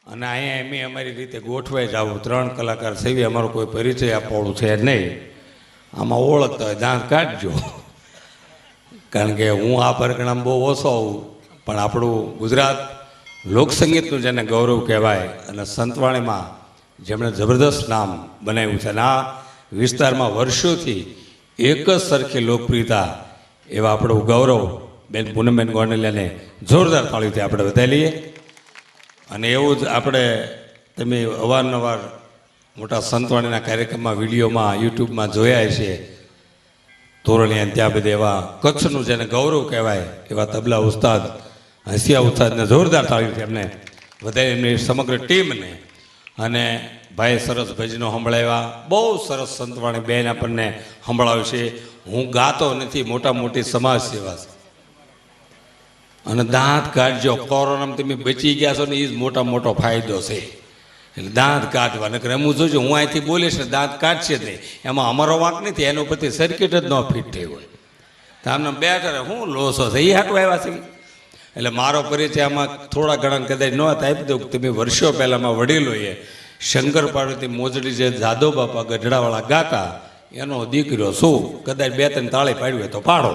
અને અહીંયા એમ અમારી રીતે ગોઠવાઈ જવું 3 કલાકાર સેવી અમારો કોઈ પરિચય આપવાનું છે નહીં. આમાં ઓળખતા હોય દાંત કાઢજો, કારણ કે હું આ પરગણામાં બહુ ઓછો આવું, પણ આપણું ગુજરાત લોકસંગીતનું જેને ગૌરવ કહેવાય અને સંતવાણીમાં જેમણે જબરદસ્ત નામ બનાવ્યું છે અને આ વિસ્તારમાં વર્ષોથી એક જ સરખી લોકપ્રિયતા એવા આપણું ગૌરવ બેન પૂનમબેન ગોંડલિયાને જોરદાર તાળીથી આપણે વધારી લઈએ. અને એવું જ આપણે તમે અવારનવાર મોટા સંતવાણીના કાર્યક્રમમાં વિડીયોમાં યુટ્યુબમાં જોયા છે. તોરણિયા ત્યાં બધે એવા કચ્છનું જેને ગૌરવ કહેવાય એવા તબલા ઉસ્તાદ હંસિયા ઉસ્તાદને જોરદાર તાળીથી એમને વધારે એમની સમગ્ર ટીમને. અને ભાઈ સરસ ભજનો સંભળાવ્યા, બહુ સરસ સંતવાણી બેન આપણને સંભળાવશે. હું ગાતો નથી, મોટી સમાજ સેવા છે. અને દાંત કાઢજો, કોરોનામાં તમે બચી ગયા છો ને એ જ મોટો ફાયદો છે. એટલે દાંત કાઢવા, નકર એમ જોજો હું અહીંથી બોલીશ ને દાંત કાઢશે જ નહીં, એમાં અમારો વાંક નથી, એનો પરથી સર્કિટ જ ન ફિટ થઈ હોય તો આમને બેટર હું લોસો છે એ હાટું આવ્યા છે. એટલે મારો પરિચય આમાં થોડા ઘણા કદાચ ન આપી દઉં. તમે વર્ષો પહેલાંમાં વડીલોએ શંકર પાર્વતી મોજડી જે જાદવ બાપા ગઢડાવાળા ગાતા એનો દીકરો શું, કદાચ 2-3 તાળી પાડ્યું હોય તો પાડો.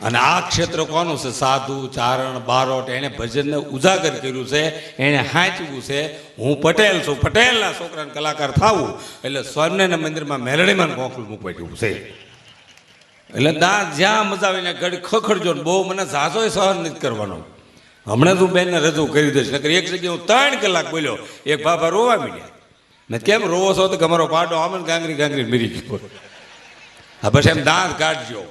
અને આ ક્ષેત્ર કોનું છે? સાધુ ચારણ બારોટ એણે ભજનને ઉજાગર કર્યું છે, એણે હાંચવું છે. હું પટેલ છું, પટેલના છોકરાને કલાકાર થવું એટલે સ્વામિનારાયણ મંદિરમાં મેલડીમાં કોંકલું મૂકવા જેવું છે. એટલે દાંત જ્યાં મજા આવીને ઘડી ખખડજો ને, બહુ મને ઝાઝોય સહન નથી કરવાનો. હમણાં તું બેનને રજૂ કરી દઈશ, નકર એક જગ્યાએ હું 3 કલાક બોલ્યો, એક બાબા રોવા માંડ્યા. મેં કેમ રોવો છો? તો અમારો પાડો આમ ગાંગરી મરી ગયો. હા બસ એમ દાંત કાઢજો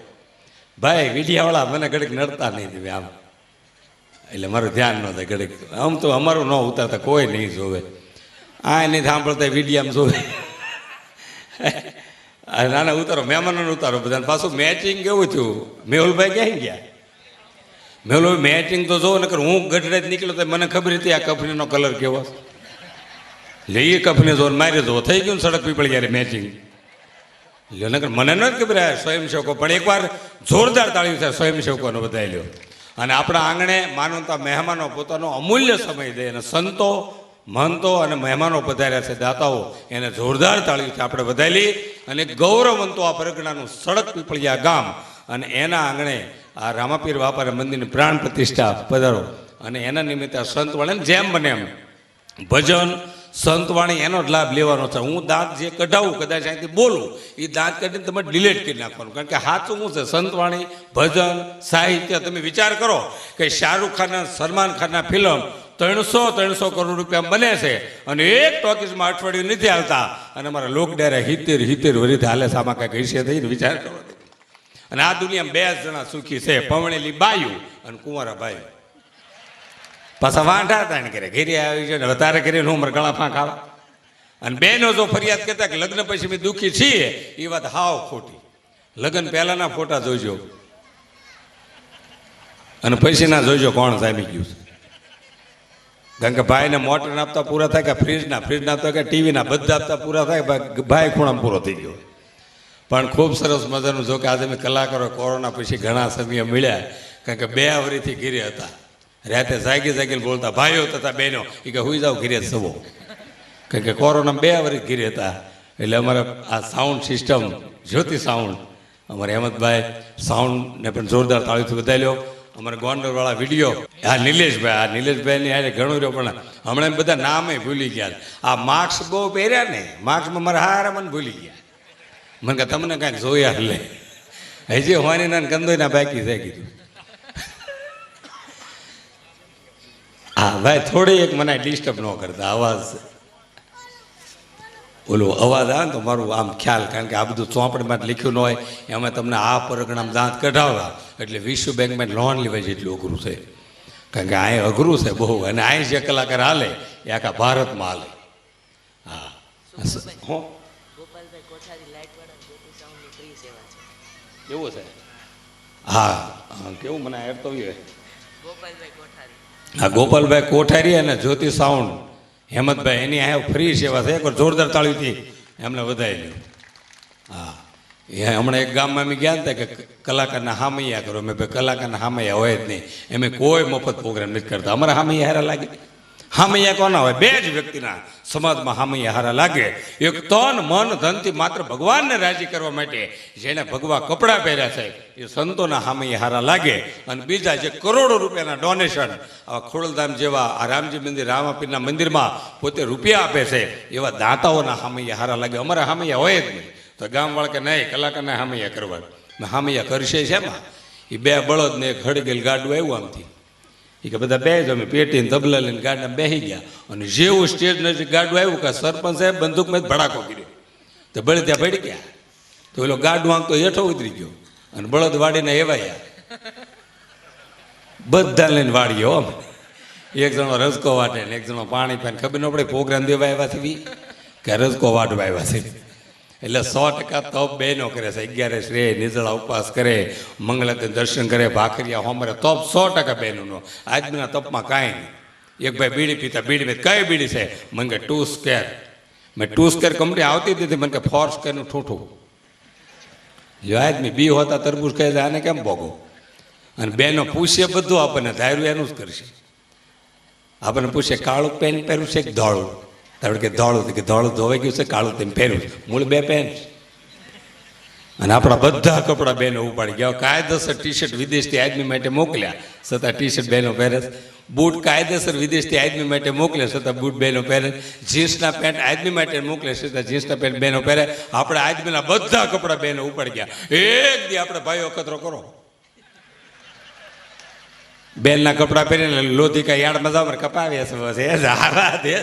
ભાઈ. વીડિયાવાળા મને ઘડીક નડતા નહીં દેવે આમ, એટલે મારું ધ્યાન ન થાય ઘડીક. આમ તો અમારું ન ઉતારતા કોઈ નહીં જોવે, આ નહીં સાંભળતા વીડિયામાં જોવે. નાના ઉતારો, મહેમાનોને ઉતારો બધાને. પાછું મેચિંગ કેવું થયું, મેહુલભાઈ ક્યાં ગયા? મેહુલભાઈ મેચિંગ તો જોવો, નકર હું ગઢડે જ નીકળ્યો તો મને ખબર હતી આ કફનીનો કલર કેવો છે. એટલે એ કફની જોઈને મારી જોવો થઈ ગયું સડક પીપળી જ્યારે મેચિંગ. નકર મને નથી ખબર સ્વયંસેવકો, પણ એકવાર જોરદાર તાળીઓ છે સ્વયંસેવકોનો બધાઈ લ્યો. અને આપણા આંગણે માનવતા મહેમાનો પોતાનો અમૂલ્ય સમય દે, અને સંતો મહંતો અને મહેમાનો પધાર્યા છે, દાતાઓ, એને જોરદાર તાળીઓથી આપણે વધારી. અને ગૌરવવંતો આ પરગણાનું સડક પીપળિયા ગામ અને એના આંગણે આ રામાપીર બાપાના મંદિરની પ્રાણ પ્રતિષ્ઠા પધારો. અને એના નિમિત્તે સંતવાણીને જેમ બને એમ ભજન સંતવાણી એનો જ લાભ લેવાનો છે. હું દાંત જે કઢાવું કદાચ અહીંથી બોલું એ દાંત કાઢીને તમે ડિલીટ કરી નાખવાનું, કારણ કે સાચું શું છે સંતવાણી ભજન સાહિત્ય. તમે વિચાર કરો કે શાહરૂખ ખાન સલમાન ખાનના ફિલ્મ 300 કરોડ રૂપિયા બને છે અને એક ટોકીઝમાં અઠવાડિયું નથી હાલતા, અને અમારા લોક ડાયરા 70 વરીથી હાલે છે. આમાં કાંઈક હિસ્સે થઈને વિચાર કરો. અને આ દુનિયામાં 2 જણા સુખી છે, પવણેલી બાયું અને કુંવારા બાયું. પાછા વાંઢા તાણ કરે, ઘેરે આવી છે ને વધારે કરીને હું ગળા ફાં ખાવા. અને બહેનો જો ફરિયાદ કરતા કે લગ્ન પછી મેં દુઃખી છીએ, એ વાત હાવ ખોટી. લગ્ન પહેલાના ફોટા જોઈજો અને પછીના જોઈજો કોણ જામી ગયું છે. કારણ કે ભાઈને મોટર આપતા પૂરા થાય કે ફ્રીજના આપતા કે ટીવીના બધા આપતા પૂરા થાય, ભાઈ ખૂણામાં પૂરો થઈ ગયો. પણ ખૂબ સરસ મજાનું જો કે આજે મેં કલાકારો કોરોના પછી ઘણા સમય મળ્યા, કારણ કે 2 વર્ષથી ઘીરે હતા. રાતે જાગીને બોલતા ભાઈઓ તથા બહેનો, એ કે હુઈ જાઓ ઘીરે સવો, કારણ કે કોરોના 2 વર્ષ ઘીરે હતા. એટલે અમારે આ સાઉન્ડ સિસ્ટમ જ્યોતિ સાઉન્ડ, અમારે હેમંતભાઈ સાઉન્ડને પણ જોરદાર તાળીથી વધાર્યો. અમારે ગોંડલવાળા વિડીયો આ નિલેશભાઈની હારે ઘણું રહ્યો, પણ હમણાં બધા નામે ભૂલી ગયા. આ માર્ક્સ બહુ પહેર્યા ને, માર્ક્સમાં મારા હારા મને ભૂલી ગયા. મને કે તમને કાંઈક જોયા લે, હજી હોવાની ના કંદોયના બાકી થઈ ગયું. હા ભાઈ થોડી એક મને ડિસ્ટર્બ ન કરતા, અવાજ ઓલો અવાજ આવે ને તો મારું આમ ખ્યાલ, કારણ કે આ બધું ચોપડીમાં લખ્યું ન હોય. એમાં તમને આ પરગણામાં દાંત કઢાવવા એટલે વિશ્વ બેંકમાં લોન લેવાય જેટલું અઘરું છે, કારણ કે અહીં અઘરું છે બહુ. અને અહીં જે કલાકાર હાલે એ આખા ભારતમાં હાલે. હા એવું છે. હા કેવું મને હેરતવ્ય હા ગોપાલભાઈ કોઠારી અને જ્યોતિ સાઉન્ડ હેમંતભાઈ, એની આ ફ્રી સેવા છે. એકવાર જોરદાર તાળીથી એમને વધારી લે. હા એ હમણાં એક ગામમાં અમે ગયા હતા કે કલાકારના હામૈયા કરો. મેં ભાઈ કલાકારના હામૈયા હોય જ નહીં, એમ કોઈ મફત પ્રોગ્રામ નથી કરતા. અમારા હામૈયા હારા લાગે, હામૈયા કોના હોય? બે જ વ્યક્તિના સમાજમાં હામૈયા હારા લાગે. એક તન મન ધનથી માત્ર ભગવાનને રાજી કરવા માટે જેને ભગવા કપડાં પહેર્યા છે એ સંતોના હામૈયા હારા લાગે. અને બીજા જે કરોડો રૂપિયાના ડોનેશન આવા ખોડલધામ જેવા આ રામજી મંદિર રામાપીરના મંદિરમાં પોતે રૂપિયા આપે છે એવા દાતાઓના હામૈયા હારા લાગે. અમારા હામૈયા હોય જ નહીં. તો ગામવાળા કે નહીં, કલાકારને હામૈયા કરવા. હામૈયા કરશે છે એમાં એ બે બળદને એક હળગેલ ગાડું આવ્યું આમથી એ કે બધા બે જ અમે પેટીને તબલા લઈને ગાડીમાં બેસી ગયા. અને જેવું સ્ટેજ નજીક ગાડું આવ્યું કે સરપંચ સાહેબ બંદૂકમાં જ ભડાકો કર્યો તો બળદ ત્યાં પડી ગયા. તો પેલો ગાડું આંક તો હેઠો ઉતરી ગયો અને બળદ વાડીને એવાયા બધા લઈને વાળીઓ. એક જણો રસકો વાટે ને એક જણો પાણી પાઈને ખબર ન પડે પ્રોગ્રામ દેવા આવ્યા છે કે રસકો વાટવા આવ્યા છે. એટલે 100% તપ બહેનો કરે છે. 11 રે નિર્જળા ઉપવાસ કરે, મંગળાતે દર્શન કરે, ભાખરિયા હોમરે તપ 100% બહેનોનો. આજના તપમાં કાંઈ નહીં. એક ભાઈ બીડી પીતા, બીડી પીતા કઈ બીડી છે? મને કે 2 સ્ક્વેર. મેં 2 સ્ક્વેર કંપની આવતી હતી, મને કે 4 સ્ક્વેરનું ઠૂઠું. જો આદમી બી હોતા તરબૂચ કહે છે આને કેમ ભોગો? અને બહેનો પૂછે બધું આપણને ધાર્યું એનું જ કરશે. આપણને પૂછે કાળું પેન પહેર્યું છે કે ધોળું? તારે કે ધોળું, કે ધોળું ધોવાઈ ગયું છે, કાળું તેમ પહેર્યું છે. મૂળ 2 પેન. અને આપણા બધા કપડાં બહેનો ઉપાડી ગયા. કાયદેસર ટી શર્ટ વિદેશથી આદમી માટે મોકલ્યા છતાં ટી શર્ટ બહેનો પહેરે. બૂટ કાયદેસર વિદેશથી આદમી માટે મોકલે છતાં બૂટ બહેનો પહેરે. જીન્સના પેન્ટ આદમી માટે મોકલે છતાં જીન્સના પેન્ટ બહેનો પહેરે. આપણે આદમીના બધા કપડાં બહેનો ઉપાડી ગયા. એક દી આપણે ભાઈઓ અખતરો કરો, બેનના કપડાં પહેરીને લોધિકા યાર્ડમાં જાવ કપાવ્યા છે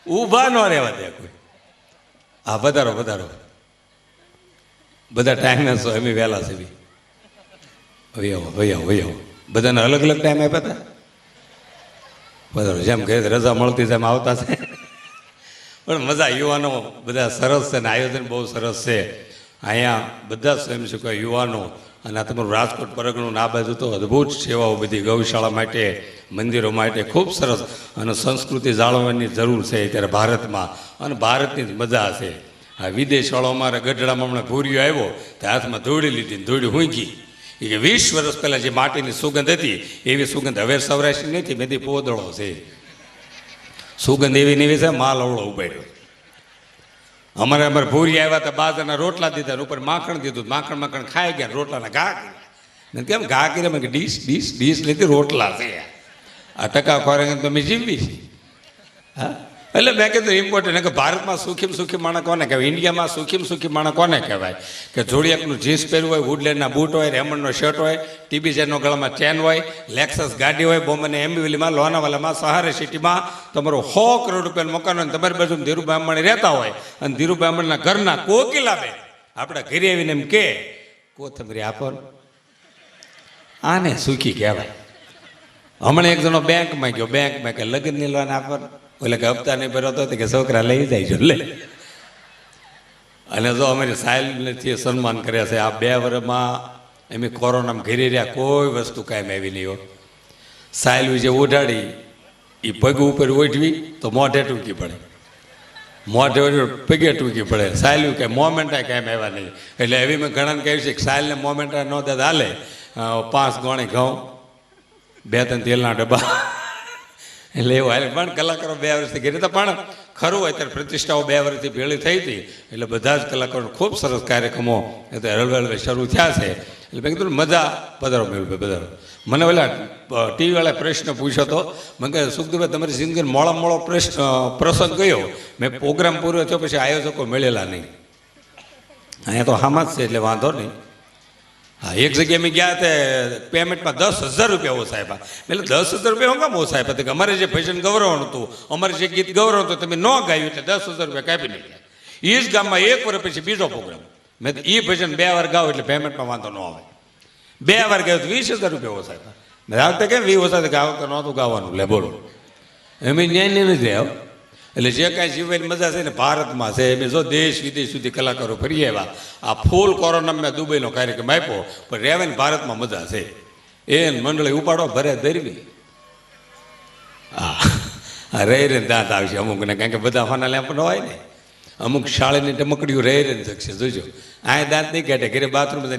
ઊભા ન રહેવા દે કોઈ. હા વધારો વધારો બધા ટાઈમે છો એમ વહેલા છે બી વૈયાવો બધાને અલગ અલગ ટાઈમ આપ્યા હતા. વધારો જેમ ઘરે રજા મળતી જેમ આવતા છે. પણ મજા યુવાનો બધા સરસ છે ને આયોજન બહુ સરસ છે. અહીંયા બધા સ્વયંસેવક યુવાનો અને આ તમારું રાજકોટ પરગણું આ બાજુ તો અદ્ભુત સેવાઓ બધી ગૌશાળા માટે, મંદિરો માટે ખૂબ સરસ. અને સંસ્કૃતિ જાળવવાની જરૂર છે અત્યારે ભારતમાં, અને ભારતની જ મજા છે. આ વિદેશવાળો અમારા ગઢડામાં હમણાં ભૂરીઓ આવ્યો તો હાથમાં ધોળી લીધી, ધોળી હુંકી. એ કે 20 વર્ષ પહેલાં જે માટીની સુગંધ હતી એવી સુગંધ હવે સૌરાષ્ટ્ર નથી, બધી પોદળો છે. સુગંધ એવી નેવી છે, માલ અવળો ઉપાડ્યો. અમારે ભૂરી આવ્યા હતા, બાજરાના રોટલા દીધા, ઉપર માખણ દીધું, માખણ ખાઈ ગયા, રોટલાના ઘા કર્યા. કેમ ઘા કર્યા? મેં ડીશ ડીશ ડીશ લીધી, રોટલા છે. આ ટકા ખોરાક તમે જીવવી છે. હા એટલે મેં કીધું ઇમ્પોર્ટન્ટ કે ભારતમાં સુખીમાં સુખી માણસ કોને કહેવાય? ઇન્ડિયામાં સુખીમાં સુખી માણસ કોને કહેવાય? કે જોડિયાકનું જીન્સ પહેર્યું હોય, વુડલેન્ડના બૂટ હોય, રેમન્ડનો શર્ટ હોય, ટીબીજેડનો ગળામાં ચેન હોય, લેક્સસ ગાડી હોય, બોમ્બેને એમ્બીવલીમાં, લોનાવાલામાં, સહારે સિટીમાં તમારું 100 કરોડ રૂપિયાનું મકાન હોય, તમારી બાજુ ધીરુભાઈ અંબાણી રહેતા હોય અને ધીરુભાઈ અંબાણીના ઘરના કોકિલાબેન આપણા ઘરે આવીને એમ કે કોથમરી આપો, આને સુખી કહેવાય. હમણાં એક જણો બેંકમાં ગયો, બેંકમાં કે લગ્નની લોન આપો, એટલે કે હપ્તા નહીં ભરતો હતો કે છોકરા લઈ જાય છે લે. અને જો અમારી સાહેબથી સન્માન કર્યા છે. આ 2 વર્ષમાં એમ કોરોનામાં ઘેરી રહ્યા, કોઈ વસ્તુ કાંઈ આવી નહીં હોય. સાહેબ જે ઉઢાડી એ પગ ઉપર ઉઠવી તો મોઢે ટૂંકી પડે, મોઢે પગે ટૂંકી પડે. સાહેબ કે મોમેન્ટા કાંઈ આવ્યા નહીં. એટલે એવી મેં ઘણાને કહ્યું છે કે સાહેબને મોમેન્ટા ન દે હાલે. 5 ગોણી ઘઉં, 2-3 તેલના ડબ્બા, એટલે એવું હાલે. પણ કલાકારો 2 વર્ષથી ઘેરી હતા. પણ ખરું હોય ત્યારે પ્રતિષ્ઠાઓ 2 વર્ષથી ભેળી થઈ હતી. એટલે બધા જ કલાકારો ખૂબ સરસ કાર્યક્રમો હળવે શરૂ થયા છે. એટલે મેં કીધું મજા પધારો મેળવે પધારો. મને ઓલા ટીવીવાળા પ્રશ્ન પૂછ્યો હતો, મેં કહે સુખદેવભાઈ તમારી જિંદગીનો મોળો પ્રસંગ કયો? મેં પ્રોગ્રામ પૂરો થયો પછી આયોજકો મળેલા નહીં. અહીંયા તો હામાં જ છે એટલે વાંધો નહીં. હા એક જગ્યાએ મેં ગયા તે પેમેન્ટમાં 10,000 રૂપિયા ઓછા આપ્યા. એટલે 10,000 રૂપિયા હું કામ ઓછા આપ્યા? કે અમારે જે ભજન ગૌરવવાનું હતું, અમારે જે ગીત ગૌરવ હતું, તમે ન ગાયું એટલે 10,000 રૂપિયા કાપી નાખ્યા. એ જ ગામમાં 1 વર્ષ પછી બીજો પ્રોગ્રામ. મેં એ ભજન 2 વાર ગાવ એટલે પેમેન્ટમાં વાંધો ન આવે. 2 વાર ગાયું તો 20,000 રૂપિયા ઓછા આપ્યા. મેં આ વખતે કેમ 20 ઓછા આ વખતે નહોતું ગાવાનું લે બોલો. એમ ન્યાય નથી આવ. એટલે જે કાંઈ જીવવાની મજા છે ને ભારતમાં છે. એમ જો દેશ વિદેશ સુધી કલાકારો ફરી આવ્યા. આ ફૂલ કોરોનામાં મેં દુબઈનો કાર્યક્રમ આપ્યો, પણ રહેવાની ભારતમાં મજા છે. એ મંડળી ઉપાડો ભરે ધરવી. હા રહી રહીને દાંત આવશે અમુકને, કારણ કે બધા હોના લેમ્પ ન હોય ને. અમુક શાળીની ટમકડીઓ રહી રહીને શકશે. જોજો આ દાંત નહીં કાઢે, ઘરે બાથરૂમ બધા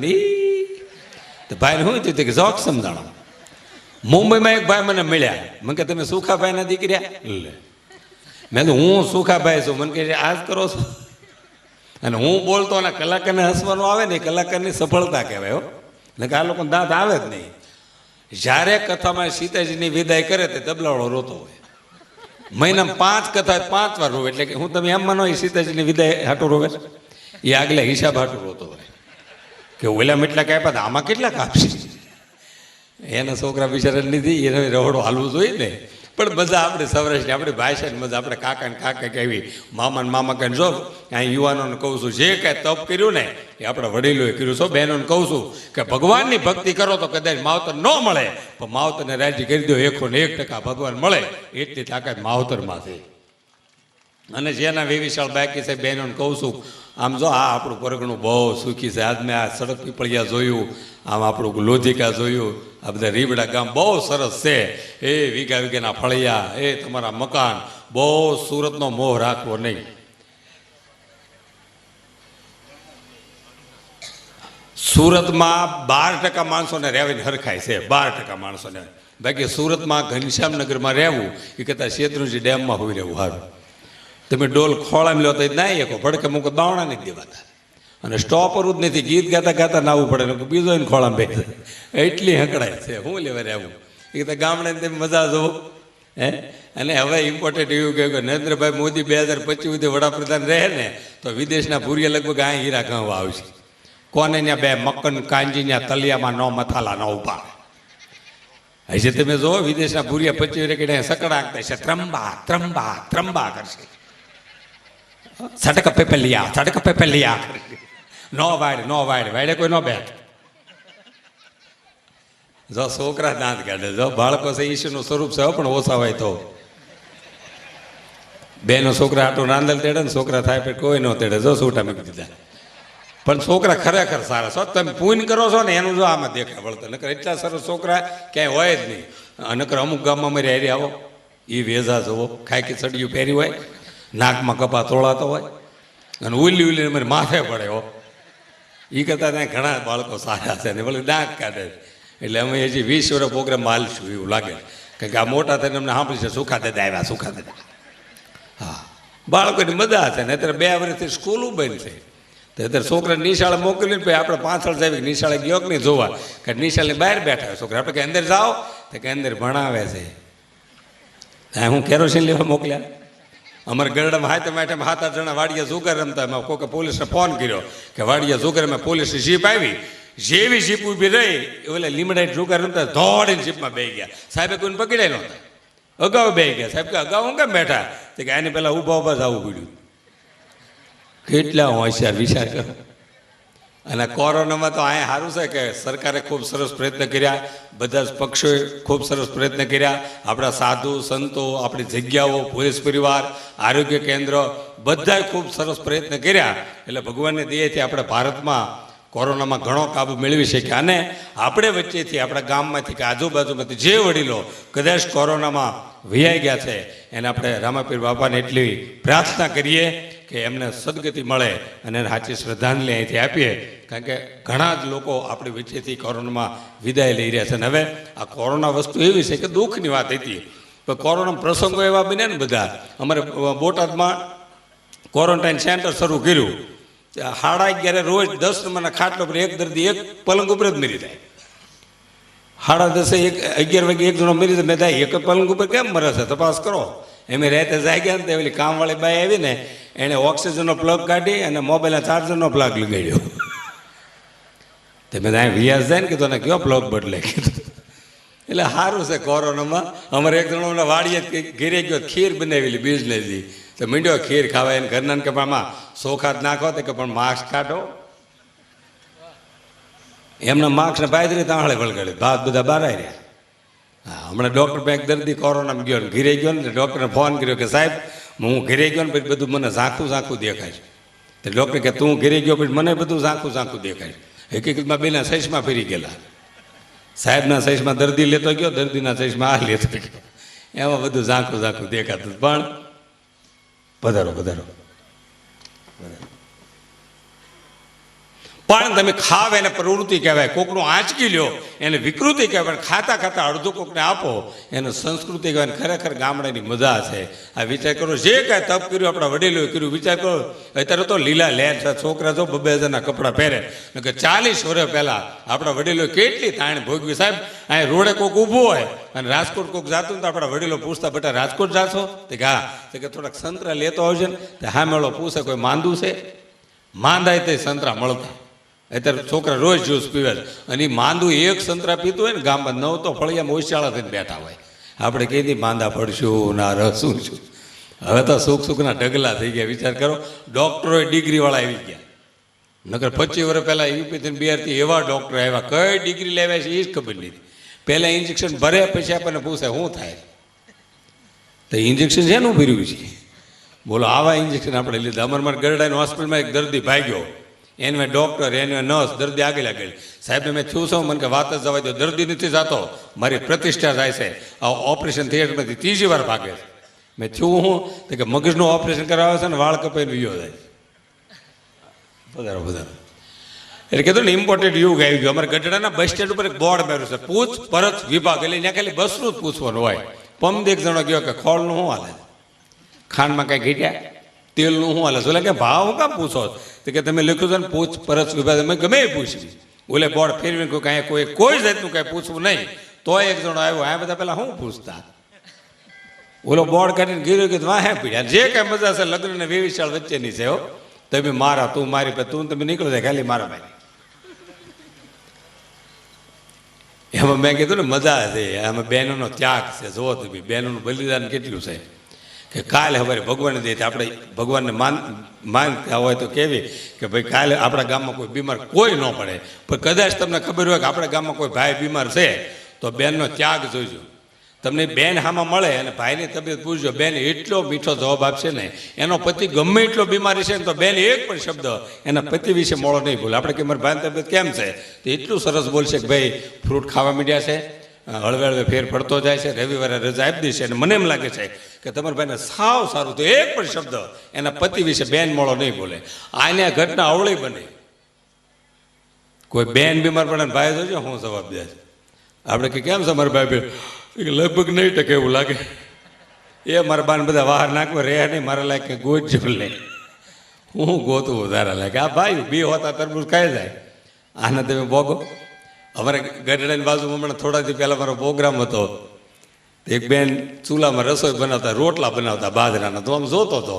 તો ભાઈને શું થયું કે જોક સમજાણો મુંબઈમાં એક ભાઈ મને મળ્યા, મને કે તમે સુખાભાઈના દીકરા? લે, મેં તો હું સુખાભાઈ છું. મને કહે આ જ કરો છો? અને હું બોલતો અને કલાકારને હસવાનું આવે ને, કલાકારની સફળતા કહેવાય હો. ને કે આ લોકોને દાંત આવે જ નહીં. જ્યારે કથામાં સીતાજીની વિદાય કરે તે તબલાવાળો રોતો હોય. મહિનામાં 5 કથા 5 વાર રોવે. એટલે કે હું તમે એમ માનો એ સીતાજીની વિદાય હાટું રોવે છે? એ આગલા હિસાબ હાટું રોતો હોય કે ઓલા કેટલા કાપ્યા હતા, આમાં કેટલા કાપશે. એના છોકરા બિચારા લીધી એને રહોડો હાલવું જોઈએ ને. પણ મજા આપણે સૌરાષ્ટ્રની આપણી ભાષાની મજા, આપણે કાકા ને કાકા કહેવી, મામા ને મામા કહીને. જો અહીં યુવાનોને કહું છું, જે કાંઈ તપ કર્યું ને એ આપણા વડીલોએ કર્યું. છો બહેનોને કહું છું કે ભગવાનની ભક્તિ કરો તો કદાચ માવતર ન મળે, પણ માવતરને રાજી કરી દો 101% ભગવાન મળે. એટલી તાકાત માવતરમાં છે. અને જેના વેવિશાળ બાકી છે બહેનોને કહું છું, આમ જો આ આપણું પરગણું બહુ સુખી છે. આજ મેં આ સડક પીપળિયા જોયું, આમ આપણું લોધિકા જોયું, આ બધા રીબડા ગામ બહુ સરસ છે. એ વીઘા વીઘાના ફળિયા, એ તમારા મકાન, બહુ સુરતનો મોહ રાખવો નહીં. સુરતમાં 12% માણસોને રહેવાની હરખાય છે, 12% માણસોને. બાકી સુરતમાં ઘનશ્યામનગરમાં રહેવું એ કરતાં શેત્રુંજી ડેમમાં હોઈ રહેવું સારું. તમે ડોલ ખોળામાં લો તો ના એકો ભડકે મૂકો બાવણા નહીં દેવાતા. અને સ્ટોપરું જ નથી, ગીત ગાતા ગાતા નાવું પડે, બીજો એને ખોળામાં બેસે. એટલી હકડાય છે. શું લેવા રહેવું? એ તો ગામડે તેમ મજા જોવો હે. અને હવે ઇમ્પોર્ટન્ટ એવું કહ્યું કે નરેન્દ્રભાઈ મોદી 2025 સુધી વડાપ્રધાન રહે ને તો વિદેશના ભૂરિયા લગભગ આ હીરા ગાંવા આવશે. કોને ત્યાં બે મક્કન કાંજી ત્યાં તલિયામાં ન મથાલા ન ઉભા. હજી તમે જો વિદેશના ભૂરિયા 25 કે સકડાકતા છે, ત્રંબા ત્રંબા ત્રંબા કરશે. સડક પે લિયા નો વાડ વાડે કોઈ નો બેઠ. જો છોકરા દાંત કાઢે, જો બાળકો છે ઈશ્વરનું સ્વરૂપ છે પણ ઓછા હોય તો. બેનો છોકરા આટલું રાંદલ તેડે ને છોકરા થાય પણ કોઈ ન તેડે. જો છૂટા મૂકી દીધા. પણ છોકરા ખરેખર સારા છો. તમે પૂન કરો છો ને એનું જો આમાં દેખાય વળતા. નકર એટલા સરસ છોકરા ક્યાંય હોય જ નહીં. નકર અમુક ગામમાં મારી હારી આવો, એ વેઝા જવો, ખાકી ચડિયું પહેરી હોય, નાકમાં કપા તોળાતો હોય, અને ઉલી મારે માથે પડે હો. એ કરતાં ત્યાં ઘણા બાળકો સારા છે ને વળી દાંત કાઢે. એટલે અમે હજી 20 વર્ષ પ્રોગ્રામમાં હાલશું એવું લાગે. કારણ કે આ મોટા થઈને અમને સાંભળી છે સુખા દાદા આવ્યા, સુખા દાદા. હા, બાળકોની મજા છે ને. અત્યારે 2 વર્ષથી સ્કૂલો બંધ છે. તો અત્યારે છોકરા નિશાળે મોકલીને પછી આપણે પાછળ જાવી નિશાળે ગયો કે નહીં જોવા, કે નિશાળની બહાર બેઠા હોય છોકરા. આપણે કે અંદર જાઓ તો કે અંદર ભણાવે છે. હું કેરોસીન લેવા મોકલ્યા. અમારા ગરડામાં હાથે માટે 7-8 જણા વાડિયા જુગાર રમતા. એમાં કોઈ પોલીસને ફોન કર્યો કે વાડિયા જુગારમાં પોલીસની જીપ આવી. જેવી જીપ ઊભી રહી એટલે લીમડાઈ જુગાર રમતા દોડીને જીપમાં બેસી ગયા. સાહેબે કોઈને પકડાય નહોતા, અગાઉ બેસી ગયા. સાહેબ કે અગાઉ હું કેમ બેઠા? તો કે આની પહેલાં ઊભા જવું પડ્યું. કેટલા હોશિયાર વિચાર કરો. અને કોરોનામાં તો અહીંયા સારું છે કે સરકારે ખૂબ સરસ પ્રયત્ન કર્યા, બધા જ પક્ષોએ ખૂબ સરસ પ્રયત્ન કર્યા. આપણા સાધુ સંતો, આપણી જગ્યાઓ, પોલીસ પરિવાર, આરોગ્ય કેન્દ્ર બધાએ ખૂબ સરસ પ્રયત્ન કર્યા. એટલે ભગવાનની દયાથી આપણે ભારતમાં કોરોનામાં ઘણો કાબુ મેળવી શક્યા. અને આપણે વચ્ચેથી આપણા ગામમાંથી કે આજુબાજુમાંથી જે વડીલો કદાચ કોરોનામાં વૈયાઈ ગયા છે એને આપણે રામાપીર બાપાને એટલી પ્રાર્થના કરીએ કે એમને સદગતિ મળે અને એને સાચી શ્રદ્ધાંજલિ અહીંથી આપીએ. કારણ કે ઘણા જ લોકો આપણી વચ્ચેથી કોરોનામાં વિદાય લઈ રહ્યા છે. અને હવે આ કોરોના વસ્તુ એવી છે કે દુઃખની વાત હતી, પણ કોરોના પ્રસંગો એવા બન્યા ને બધા. અમારે બોટાદમાં ક્વોરન્ટાઇન સેન્ટર શરૂ કર્યું. 11:30 રોજ 10 નંબરના ખાટલો પર એક દર્દી એક પલંગ ઉપર જ મરી જાય. 10:30 11 વાગે એક જણો મરી જાય. મેં થાય એક પલંગ ઉપર કેમ મરે છે તપાસ કરો. એમ રાતે જાગ્યા ને તો પેલી કામવાળી બાઈ આવી ને એણે ઓક્સિજનનો પ્લગ કાઢી અને મોબાઈલના ચાર્જરનો પ્લગ લગાડ્યો. તમે ત્યાં વ્યાસ જાય ને કીધું ને કયો પ્લગ બદલે કીધું. એટલે સારું છે કોરોનામાં. અમારે એક જણો વાડીએ ઘેરે ગયો, ખીર બનાવેલી બિઝનેસની. તો મીંડ્યો ખીર ખાવા એને ઘરના કે આમાં ચોખા જ નાખો તો કે પણ માસ્ક કાઢો. એમના માસ્કને પાયદરી તાંહળે વળગાડે, ભાત બધા બહાર રહ્યા. હા, હમણાં ડૉક્ટર પાસે દર્દી કોરોનામાં ગયો ને ઘીરે ગયો ને ડૉક્ટરને ફોન કર્યો કે સાહેબ હું ઘીરે ગયો ને પછી બધું મને ઝાંખું દેખાય છે. તો ડૉક્ટર કે તું ઘીરે ગયો પછી મને બધું ઝાંખું દેખાય છે. હકીકતમાં બેના સાઈઝમાં ફરી ગયેલા. સાહેબના સાઈઝમાં દર્દી લેતો ગયો, દર્દીના સાઈઝમાં આ લેતો ગયો. એમાં બધું ઝાંખું દેખાતું. પણ પધારો. પણ તમે ખાવ એને પ્રવૃત્તિ કહેવાય, કોકનું આંચકી લ્યો એને વિકૃતિ કહેવાય, ખાતા ખાતા અડધું કોકને આપો એને સંસ્કૃતિ કહેવાય. ખરેખર ગામડાની મજા છે. આ વિચાર કરો, જે કાંઈ તપ કર્યું આપણા વડીલોએ કર્યું, વિચાર કરો. અત્યારે તો લીલા લહેર છે, છોકરા જો 2,000ના કપડાં પહેરે, કે 40 વર્ષ પહેલાં આપણા વડીલોએ કેટલી તાણ ભોગવી. સાહેબ અહીં રોડે કોક ઊભું હોય અને રાજકોટ કોક જાતું ને તો આપણા વડીલો પૂછતા, બેટા રાજકોટ જાશો? તો કે હા. તો કે થોડાક સંતરા લેતો આવશે ને. તો હા મેળો પૂછે કોઈ માંદું છે? માંદાય તે સંતરા મળતા. અત્યારે છોકરા રોજ જ્યુસ પીવે છે, અને એ માંદું એક સંતરા પીતું હોય ને ગામમાં 9 તો ફળિયામાં ઓછાળા થઈને બેઠા હોય. આપણે કહી દઈએ માંદા પડશું ના રસું છું. હવે તો સુખના ઢગલા થઈ ગયા. વિચાર કરો, ડૉક્ટરોએ ડિગ્રીવાળા આવી ગયા. નકર 25 વર્ષ પહેલાં યુપીથી બિહારથી એવા ડૉક્ટર આવ્યા, કઈ ડિગ્રી લેવાય છે એ જ ખબર નથી. પહેલાં ઇન્જેક્શન ભરે પછી આપણને પૂછે શું થાય, તો ઇન્જેક્શન શેનું ભર્યું છે? બોલો, આવા ઇન્જેક્શન આપણે લીધા. અમારા ગરડાની હોસ્પિટલમાં એક દર્દી ભાગ્યો, એને ડૉક્ટર એને નર્સ, દર્દી આગળ સાહેબને મેં થયું છું, મને કે વાત જ જવા દો, દર્દી નથી જતો, મારી પ્રતિષ્ઠા થાય છે. આ ઓપરેશન થિયેટરમાંથી 3જી વાર ભાગે છે. મેં થયું હું તો કે મગજનું ઓપરેશન કરાવે છે ને વાળ કપાઈને વિયો જાય. વધારો એટલે કીધું ને ઇમ્પોર્ટન્ટ યુગ આવી ગયો. અમારા ગઢડાના બસ સ્ટેન્ડ ઉપર એક બોર્ડ માર્યું છે, પૂછપરછ વિભાગ. એટલે ત્યાં ખાલી બસનું જ પૂછવાનું હોય. પમદે એક જણો ગયો કે ખોળનું શું હાલે, ખાંડમાં કાંઈ ઘટ્યા, તેલનું શું હાલે? ઓલે કે ભાવ હું કામ પૂછો? તો કે તમે લખ્યું છે ને પૂછપરછ વિભાગ, અમે ગમે એ પૂછવી. ઓલે બોર્ડ ફેરવીને કોઈ જાતનું કાંઈ પૂછવું નહીં. તો એક જણો આવ્યો, આ બધા પહેલાં શું પૂછતા? ઓલો બોર્ડ કાઢીને ગીર્યો કે વાહે પીડ્યા. જે કાંઈ મજા છે લગ્ન ને વેવિશાળ વચ્ચેની છે. હો, તમે મારા, તું મારી, તું તમે નીકળો જાય ખાલી મારા ભાઈ. એમાં મેં કીધું ને મજા છે, આમાં બહેનોનો ત્યાગ છે. જુઓ તમે બહેનોનું બલિદાન કેટલું છે. કે કાલે હવે ભગવાનને દે, આપણે ભગવાનને માનતા હોય તો કેવી કે ભાઈ કાલે આપણા ગામમાં કોઈ બીમાર કોઈ ન પડે. પણ કદાચ તમને ખબર હોય કે આપણા ગામમાં કોઈ ભાઈ બીમાર છે તો બેનનો ત્યાગ જોઈજો. તમને બેન હામાં મળે અને ભાઈની તબિયત પૂછજો, બેન એટલો મીઠો જવાબ આપશે ને. એનો પતિ ગમે એટલો બીમારી છે ને તો બેન એક પણ શબ્દ એના પતિ વિશે મોડો નહીં બોલે. આપણે કે મારી ભાઈની તબિયત કેમ છે તો એટલું સરસ બોલશે કે ભાઈ ફ્રૂટ ખાવા માંડ્યા છે, હળવે હળવે ફેર પડતો જાય છે, રવિવારે રજા આપી દેશે. અને મને એમ લાગે છે કે તમારા ભાઈને સાવ સારું, તો એક પણ શબ્દ એના પતિ વિશે બેન મોડો નહીં બોલે. આને ઘટના અવળી બને. કોઈ બેન બીમાર પડે ને ભાઈ જોજો હું જવાબ દે છે. આપણે કે કેમ છે મારા ભાઈ? લગભગ નહીં ટકે એવું લાગે. એ મારા બાને બધા બહાર નાખવા રહ્યા નહીં, મારા લાયક ગોતજો લે. હું ગોતું વધારે લાગે. આ ભાઈ બી હોતા તરબૂચ ખાઈ જાય. આને તમે ભોગો. અમારે ગઢડાની બાજુમાં હમણાં થોડા દી પહેલાં મારો પ્રોગ્રામ હતો. એક બેન ચૂલામાં રસોઈ બનાવતા, રોટલા બનાવતા બાજરાના. તો આમ જોતો હતો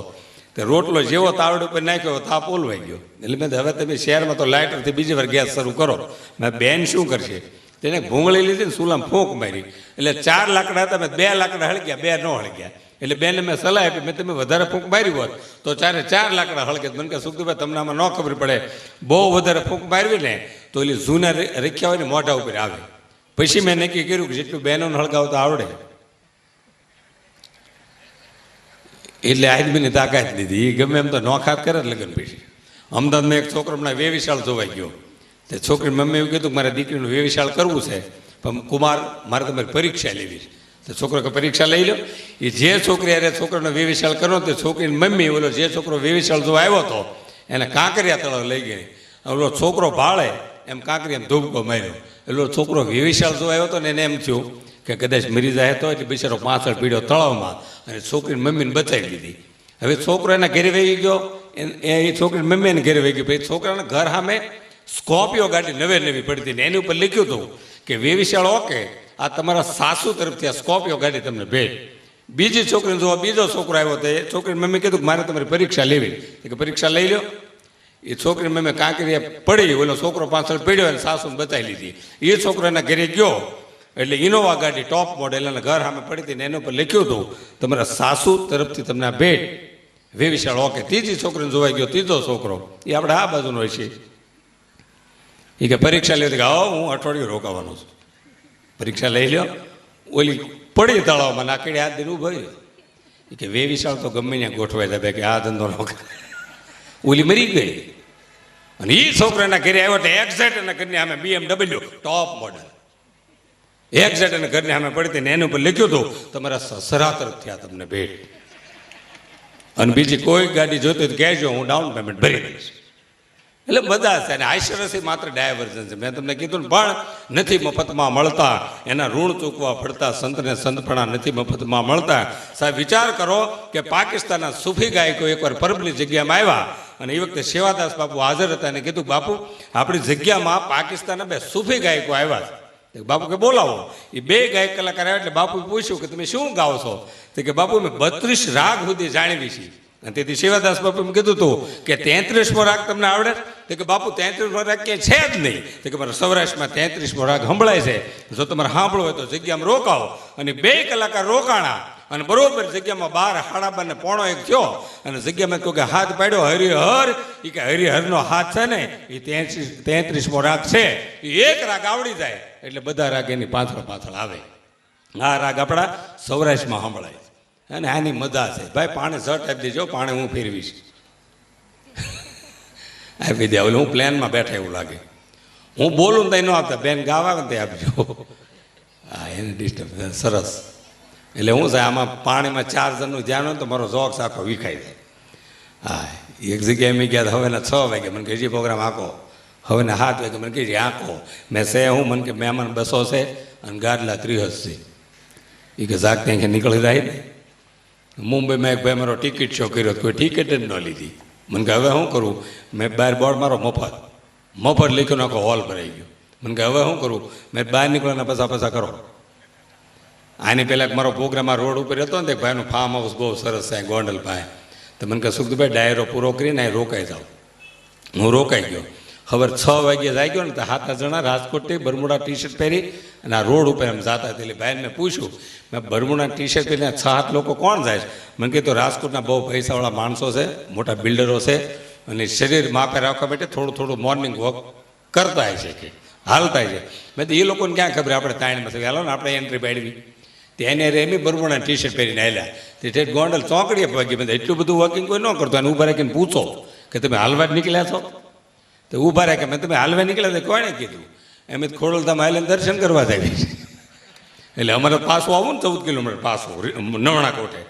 કે રોટલો જેવો તાવડ ઉપર નાખ્યો તાપ ઓલવાઈ ગયો. એટલે મેં હવે તમે શહેરમાં તો લાઇટરથી બીજી વાર ગેસ શરૂ કરો. મેં બેન શું કરશે? તેને ભૂંગળી લીધી ને ચૂલામાં ફૂંક મારી. એટલે 4 લાકડા હતા, મેં 2 લાકડા હળગ્યા, 2 ન હળગ્યા. એટલે બેનને મેં સલાહ આપી, મેં તમે વધારે ફૂંક મારી હોત તો 4 લાકડા હળગે. મને કે સુખદીભાઈ તમને આમાં ન ખબર પડે, બહુ વધારે ફૂંક મારવી ને તો એટલે જૂના રખ્યા હોય ને મોઢા ઉપર આવે. પછી મેં નક્કી કર્યું કે જેટલું બહેનોને હળગાવતા આવડે એટલે આદમીની તાકાત લીધી. એ ગમે એમ તો નોખાત કરે લગ્ન પછી. અમદાવાદમાં એક છોકરો હમણાં વેવિશાળ જોવાઈ ગયો. તે છોકરી મમ્મી એવું કીધું કે મારે દીકરીનું વેવિશાળ કરવું છે, પણ કુમાર મારે તમારી પરીક્ષા લેવી છે. તો છોકરો કે પરીક્ષા લઈ લો. એ જે છોકરી અરે છોકરાનો વેવિશાળ કરવો તે છોકરીની મમ્મી ઓલો જે છોકરો વેવિશાળ જોવા આવ્યો હતો એને કાંકરિયા તળાવ લઈ ગઈ. ઓલો છોકરો ભાળે એમ કાંકરિયાને ધૂબકો માર્યો. એટલે છોકરો વેવિશાળ જોવા આવ્યો હતો ને એને એમ થયું કે કદાચ મરી જાય તો, એટલે બિચારો પાછળ પીડ્યો તળાવમાં અને છોકરીની મમ્મીને બચાવી લીધી. હવે છોકરો એના ઘરે વહી ગયો, એ છોકરીની મમ્મી એને ઘરે વહી ગઈ. પછી છોકરાના ઘર સામે સ્કોર્પિયો ગાડી નવી પડતી ને એની ઉપર લખ્યું હતું કે વેવિશાળ ઓકે, આ તમારા સાસુ તરફથી આ સ્કોર્પિયો ગાડી તમને ભેટ. બીજી છોકરીને જોવા બીજો છોકરો આવ્યો તો એ છોકરીની મમ્મી કીધું કે મારે તમારી પરીક્ષા લેવી. કે પરીક્ષા લઈ લો. એ છોકરીની મમ્મી કાંકરિયા પડી, ઓલો છોકરો પાછળ પડ્યો અને સાસુને બચાવી લીધી. એ છોકરો એના ઘરે ગયો એટલે ઇનોવા ગાડી ટોપ મોડેલ એના ઘર સામે પડી હતી ને એના ઉપર લખ્યું હતું તમારા સાસુ તરફથી તમને આ ભેટ, વેવિશાળ ઓકે. ત્રીજી છોકરીને જોવાઈ ગયો ત્રીજો છોકરો, એ આપણે આ બાજુનો હોય છે. એ કે પરીક્ષા લેવી કે આવો હું અઠવાડિયું રોકાવાનો છું. પરીક્ષા લઈ લો. ઓલી પડી તળાવમાં નાકડી હાથ દીધું ભર્યું. એ કે વેવિશાળ તો ગમે ત્યાં ગોઠવાઈ જાય કે આ ધંધો ન કરે. ઓલી મરી ગઈ અને એ છોકરાના ઘરે આવ્યો તો એક્ઝેક્ટ એના ઘરની સામે BMW ટોપ મોડલ એક્ઝેક્ટ એના ઘરની સામે પડતી ને એની ઉપર લખ્યું હતું તમારા સસરા તરફથી આ તમને ભેટ, અને બીજી કોઈ ગાડી જોતી તો કહેજો હું ડાઉન પેમેન્ટ ભરી દઈશ. એટલે બધા છે. અને આઈશ્વર્ય માત્ર ડાયવર્ઝન છે. મેં તમને કીધું ને, પણ નથી મફતમાં મળતા, એના ઋણ ચૂકવા પડતા, સંતને સંતપણા નથી મફતમાં મળતા. સાહેબ વિચાર કરો કે પાકિસ્તાનના સૂફી ગાયકો એકવાર પરબની જગ્યામાં આવ્યા અને એ વખતે સેવાદાસ બાપુ હાજર હતા અને કીધું, બાપુ આપણી જગ્યામાં પાકિસ્તાનના 2 સૂફી ગાયકો આવ્યા છે. બાપુ કે બોલાવો. એ 2 ગાયક કલાકાર આવ્યા એટલે બાપુ પૂછ્યું કે તમે શું ગાઓ છો? તો કે બાપુ મેં 32 રાગ સુધી જાણવી છે. અને તેથી શિવાદાસ બાપુ એમ કીધું હતું કે 33મો રાગ તમને આવડે? તો કે બાપુ 33મો રાગ ક્યાંય છે જ નહીં. તો કે મારા સૌરાષ્ટ્રમાં 33મો રાગ સંભળાય છે, જો તમારે સાંભળવો હોય તો જગ્યામાં રોકાવો. અને 2 કલાકાર રોકાણા અને બરોબર જગ્યામાં 12, 12 ને 1:45 થયો અને જગ્યામાં કહ્યું કે હાથ પાડ્યો હરિહર. એ કે હરિહરનો હાથ છે ને એ 33મો રાગ છે. એ એક રાગ આવડી જાય એટલે બધા રાગ એની પાછળ પાછળ આવે. આ રાગ આપણા સૌરાષ્ટ્રમાં સંભળાય અને આની મજા છે. ભાઈ પાણી ઝટ આપી દેજો, પાણી હું ફેરવીશ. આપી દે. હું પ્લેનમાં બેઠા એવું લાગે, હું બોલું ને તો ન આપતા, બેન ગાવા ને તે આપજો. હા, એને ડિસ્ટર્બ. સરસ. એટલે હું છે આમાં પાણીમાં 4 જણનું ધ્યાન હોય તો મારો જોક્સ આખો વિખાઈ જાય. હા, એક જગ્યાએ મેં ગયા હવેના 6 વાગે, મને કે હજી પ્રોગ્રામ આખો. હવેના 7 વાગે મને કહીએ આખો. મેં છે હું મને કે મહેમાન 200 છે અને ગાડલા 30 છે. એ કે જાગ ત્યાં નીકળી જાય ને. મુંબઈમાં એક ભાઈ મારો ટિકિટ શો કર્યો, કોઈ ટિકિટ જ ન લીધી. મને કે હવે શું કરું? મેં બહાર બોર્ડ મારો મફત લખ્યો, આખો હોલ ભરાઈ ગયો. મને કે હવે શું કરું? મેં બહાર નીકળવાના પૈસા કરો. આની પહેલાં મારો પ્રોગ્રામ આ રોડ ઉપર હતો ને, એક ભાઈનું ફાર્મ હાઉસ બહુ સરસ છે ગોંડલ ભાઈ. તો મને કહે સુખદભાઈ ડાયરો પૂરો કરીને અહીં રોકાઈ જાઓ. હું રોકાઈ ગયો. ખબર 6 વાગ્યે જાય ગયો ને તો 7 જણા રાજકોટથી બરમુડા ટી-શર્ટ પહેરી અને આ રોડ ઉપર એમ જતા. એટલે ભાઈને મેં પૂછ્યું, મેં બરમુડા ટી-શર્ટ પહેરીને 6-7 લોકો કોણ જાય છે? મને કીધું રાજકોટના બહુ પૈસાવાળા માણસો છે, મોટા બિલ્ડરો છે અને શરીર માપે રાખવા માટે થોડું મોર્નિંગ વોક કરતા છે કે હાલતા છે. મેં તો એ લોકોને ક્યાં ખબર, આપણે તાણીમાં છે હાલો ને આપણે એન્ટ્રી પાડવી. તેને એમ બરમુડા ટી-શર્ટ પહેરીને આવ્યા. તે ગોંડલ ચોકડીએ પગી. મેં એટલું બધું વોકિંગ કોઈ ન કરતો. અને ઊભા રાખીને પૂછો કે તમે હાલવા જ નીકળ્યા છો? તો ઊભા રાખે. મેં તમે હાલવા નીકળ્યા તો કોણે કીધું? એમ જ ખોડલધામ આવીને દર્શન કરવા જ આવી. એટલે અમારે પાછું આવું ને 14 કિલોમીટર પાછું નવણા કોઠે.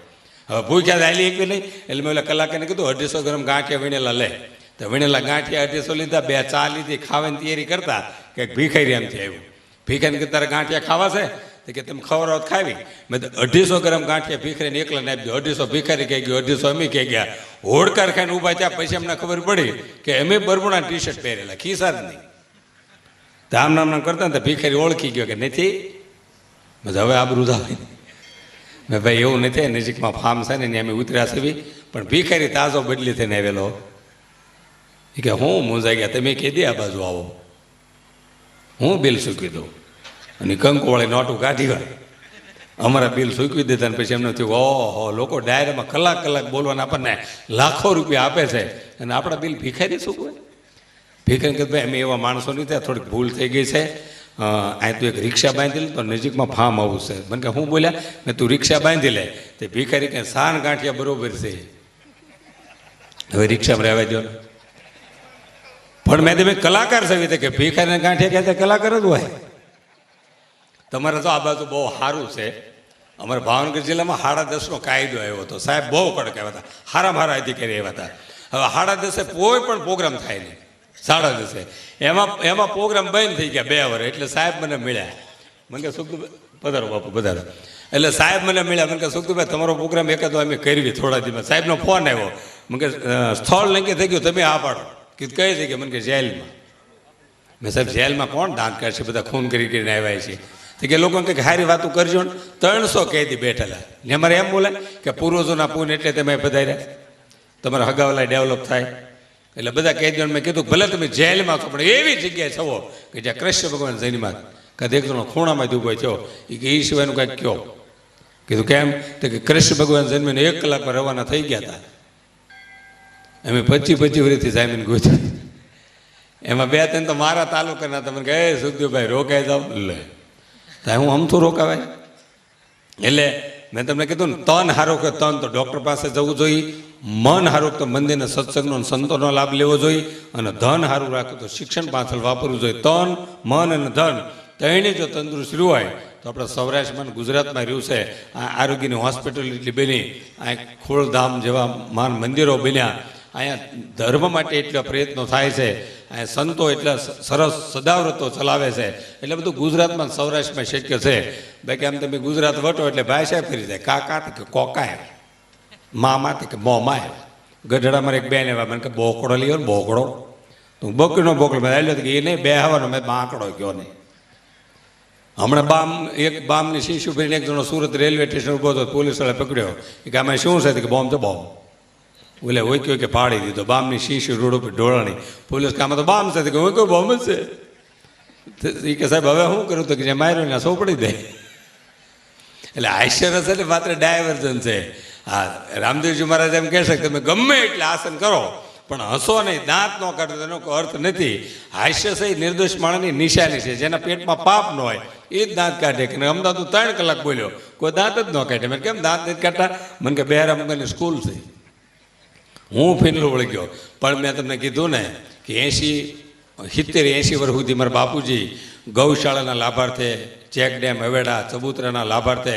હવે ભૂખ્યા હાલી એક નહીં. એટલે મેં ઓલા કલાકારને કીધું 250 ગ્રામ ગાંઠિયા વીણેલા લે. તો વીણેલા ગાંઠિયા 250 લીધા, 2 ચા લીધી, ખાવાની તૈયારી કરતા કે ભીખાઈ એમથી આવ્યું. ભીખાઈને કે તારે ગાંઠિયા ખાવા છે? તો કે તમે ખવડાવો ખાવી. મેં તો 250 ગ્રામ ગાંઠિયા ભીખરીને એકલાને આપી દો. 250 ભીખારી કહી ગયો, 250 અમે કહી ગયા. હોડકાર ખાઈને ઊભા થયા. પછી અમને ખબર પડી કે અમે બરમુડા ટી-શર્ટ પહેરેલા, ખિસ્સા જ નહીં. તો આમ નામ કરતા ને તો ભીખારી ઓળખી ગયો કે નથી. હવે આબરૂ આવે. મેં ભાઈ એવું નથી, નજીકમાં ફાર્મ છે ને અમે ઉતર્યા છે, પણ ભીખારી તાજો બદલી થઈને આવેલો. એ કે હું મૂંઝાઈ ગયા, તમે કીધી આ બાજુ આવો, હું બિલ સૂકવી દઉં. અને કંકુવાળી નોટું કાઢી હોય, અમારા બિલ સૂકવી દેતા. ને પછી એમને થયું ઓહો, લોકો ડાયરામાં કલાક બોલવાના આપણને લાખો રૂપિયા આપે છે અને આપણા બિલ ભીખારી સૂકવે. ભીખારી કે ભાઈ અમે એવા માણસો નહીં થયા, થોડીક ભૂલ થઈ ગઈ છે. અહીં તું એક રિક્ષા બાંધી લે, તો નજીકમાં ફાર્મ હાઉસ છે. મને કે હું બોલ્યા? મેં તું રિક્ષા બાંધી લે. તે ભીખારી કે સાન ગાંઠિયા બરોબર છે, હવે રિક્ષામાં રહેવા દો. પણ મેં તમે કલાકાર છે કે ભીખારીને ગાંઠિયા કહેતા કલાકાર જ હોય. તમારે તો આ બાજુ બહુ સારું છે. અમારા ભાવનગર જિલ્લામાં 10:30નો કાયદો આવ્યો હતો. સાહેબ બહુ કડક આવ્યા હતા, હારા અધિકારી આવ્યા હતા. હવે 10:30 કોઈ પણ પ્રોગ્રામ થાય નહીં. 10:30 એમાં પ્રોગ્રામ બંધ થઈ ગયા 2 વર્ષ. એટલે સાહેબ મને મળ્યા. મને કે સુખદુભાઈ પધારો બાપુ પધારો. એટલે સાહેબ મને મળ્યા. મને કે સુખદુભાઈ તમારો પ્રોગ્રામ એકાદો અમે કરવી થોડા દિવસ. સાહેબનો ફોન આવ્યો. મને કે સ્થળ નક્કી થઈ ગયું, તમે આ પાડો. કીધું કઈ જગ્યાએ? મને કે જેલમાં. મેં સાહેબ જેલમાં કોણ દાન કરશે? બધા ખૂન કરીને આવ્યા છે. તો કે લોકોને કંઈક સારી વાતો કરજો ને. 300 કેદી બેઠેલા. ને અમારે એમ બોલે કે પૂર્વજોના પૂન એટલે તમે પધાર્યા, તમારા હગાવલા ડેવલપ થાય. એટલે બધા કેદીઓને મેં કીધું ભલે તમે જેલમાં છો પણ એવી જગ્યાએ છો કે જ્યાં કૃષ્ણ ભગવાન જન્મ્યા. કદાચ એક જણો ખૂણામાં જ ઊભો થયો. એ કે એ સિવાયનું કાંઈક કહો. કીધું કેમ? તો કે કૃષ્ણ ભગવાન જન્મીને 1 કલાકમાં રવાના થઈ ગયા હતા. અમે 25 વર્ષથી જામીન ગોત્યું. એમાં 2-3 તો મારા તાલુકાના. તમે કહે સુખદેવભાઈ રોકાઈ જાઓ. લે તો હું અમથું રોકાવાય. એટલે મેં તમને કીધું ને, તન હારો કે તન તો ડૉક્ટર પાસે જવું જોઈએ, મન હારું તો મંદિરના સત્સંગનો સંતોનો લાભ લેવો જોઈએ, અને ધન સારું રાખવું તો શિક્ષણ પાછળ વાપરવું જોઈએ. તન મન અને ધન ત્રણેય જો તંદુરસ્ત રહ્યું હોય તો આપણે સૌરાષ્ટ્રમાં ગુજરાતમાં રહ્યું છે. આ આરોગ્યની હોસ્પિટલ એટલી બની, આ ખોડધામ જેવા મહાન મંદિરો બન્યા, અહીંયા ધર્મ માટે એટલા પ્રયત્નો થાય છે, અહીંયા સંતો એટલા સરસ સદાવ્રતો ચલાવે છે, એટલે બધું ગુજરાતમાં સૌરાષ્ટ્રમાં શક્ય છે. બાકી આમ તમે ગુજરાત વટો એટલે ભાઈ સાહેબ કરી જાય કાકા કે કોકાય, મામા કે મોમાય. ગઢડા મારે એક બેન એવા મને કે બોકડો લ્યો ને બોકડો, તો હું બકરીનો બોકડો મેં આવ્યો કે એ નહીં બે હવાનો મેં બાંકડો ગયો નહીં. હમણાં એક બામની શીશુ ભરીને એક જણો સુરત રેલવે સ્ટેશન ઉભો હતો, પોલીસવાળા પકડ્યો કે આમાં શું છે કે બોમ્બ તો બોમ્બ બોલે હોય કયો કે પાડી દીધો. બામની શીશુ રોડ ઉપર ઢોળાણી. પોલીસ કે આમાં તો બામ છે કે હોય કયો બોમ્બ જ છે. એ કે સાહેબ હવે શું કરું તો કે જે માર્યો ને સોંપડી દે. એટલે હાસ્યરસ એટલે માત્ર ડાયવર્ઝન છે. હા, રામદેવજી મહારાજ એમ કહેશે કે તમે ગમે એટલે આસન કરો પણ હસો નહીં, દાંત ન કાઢો તેનો કોઈ અર્થ નથી. હાસ્ય છે નિર્દોષ માણસની નિશાની છે. જેના પેટમાં પાપ ન હોય એ જ દાંત કાઢે. કે અમદાવાદ તું 3 કલાક બોલ્યો કોઈ દાંત જ ન કાઢે. મેં કેમ દાંત નથી કાઢતા? મને કે બહેરામગરની સ્કૂલ છે. હું ફીનલો વળી ગયો. પણ મેં તમને કીધું ને કે 70-80 વર્ષ સુધી મારા બાપુજી ગૌશાળાના લાભાર્થે, ચેક ડેમ હવેડા ચબૂતરાના લાભાર્થે,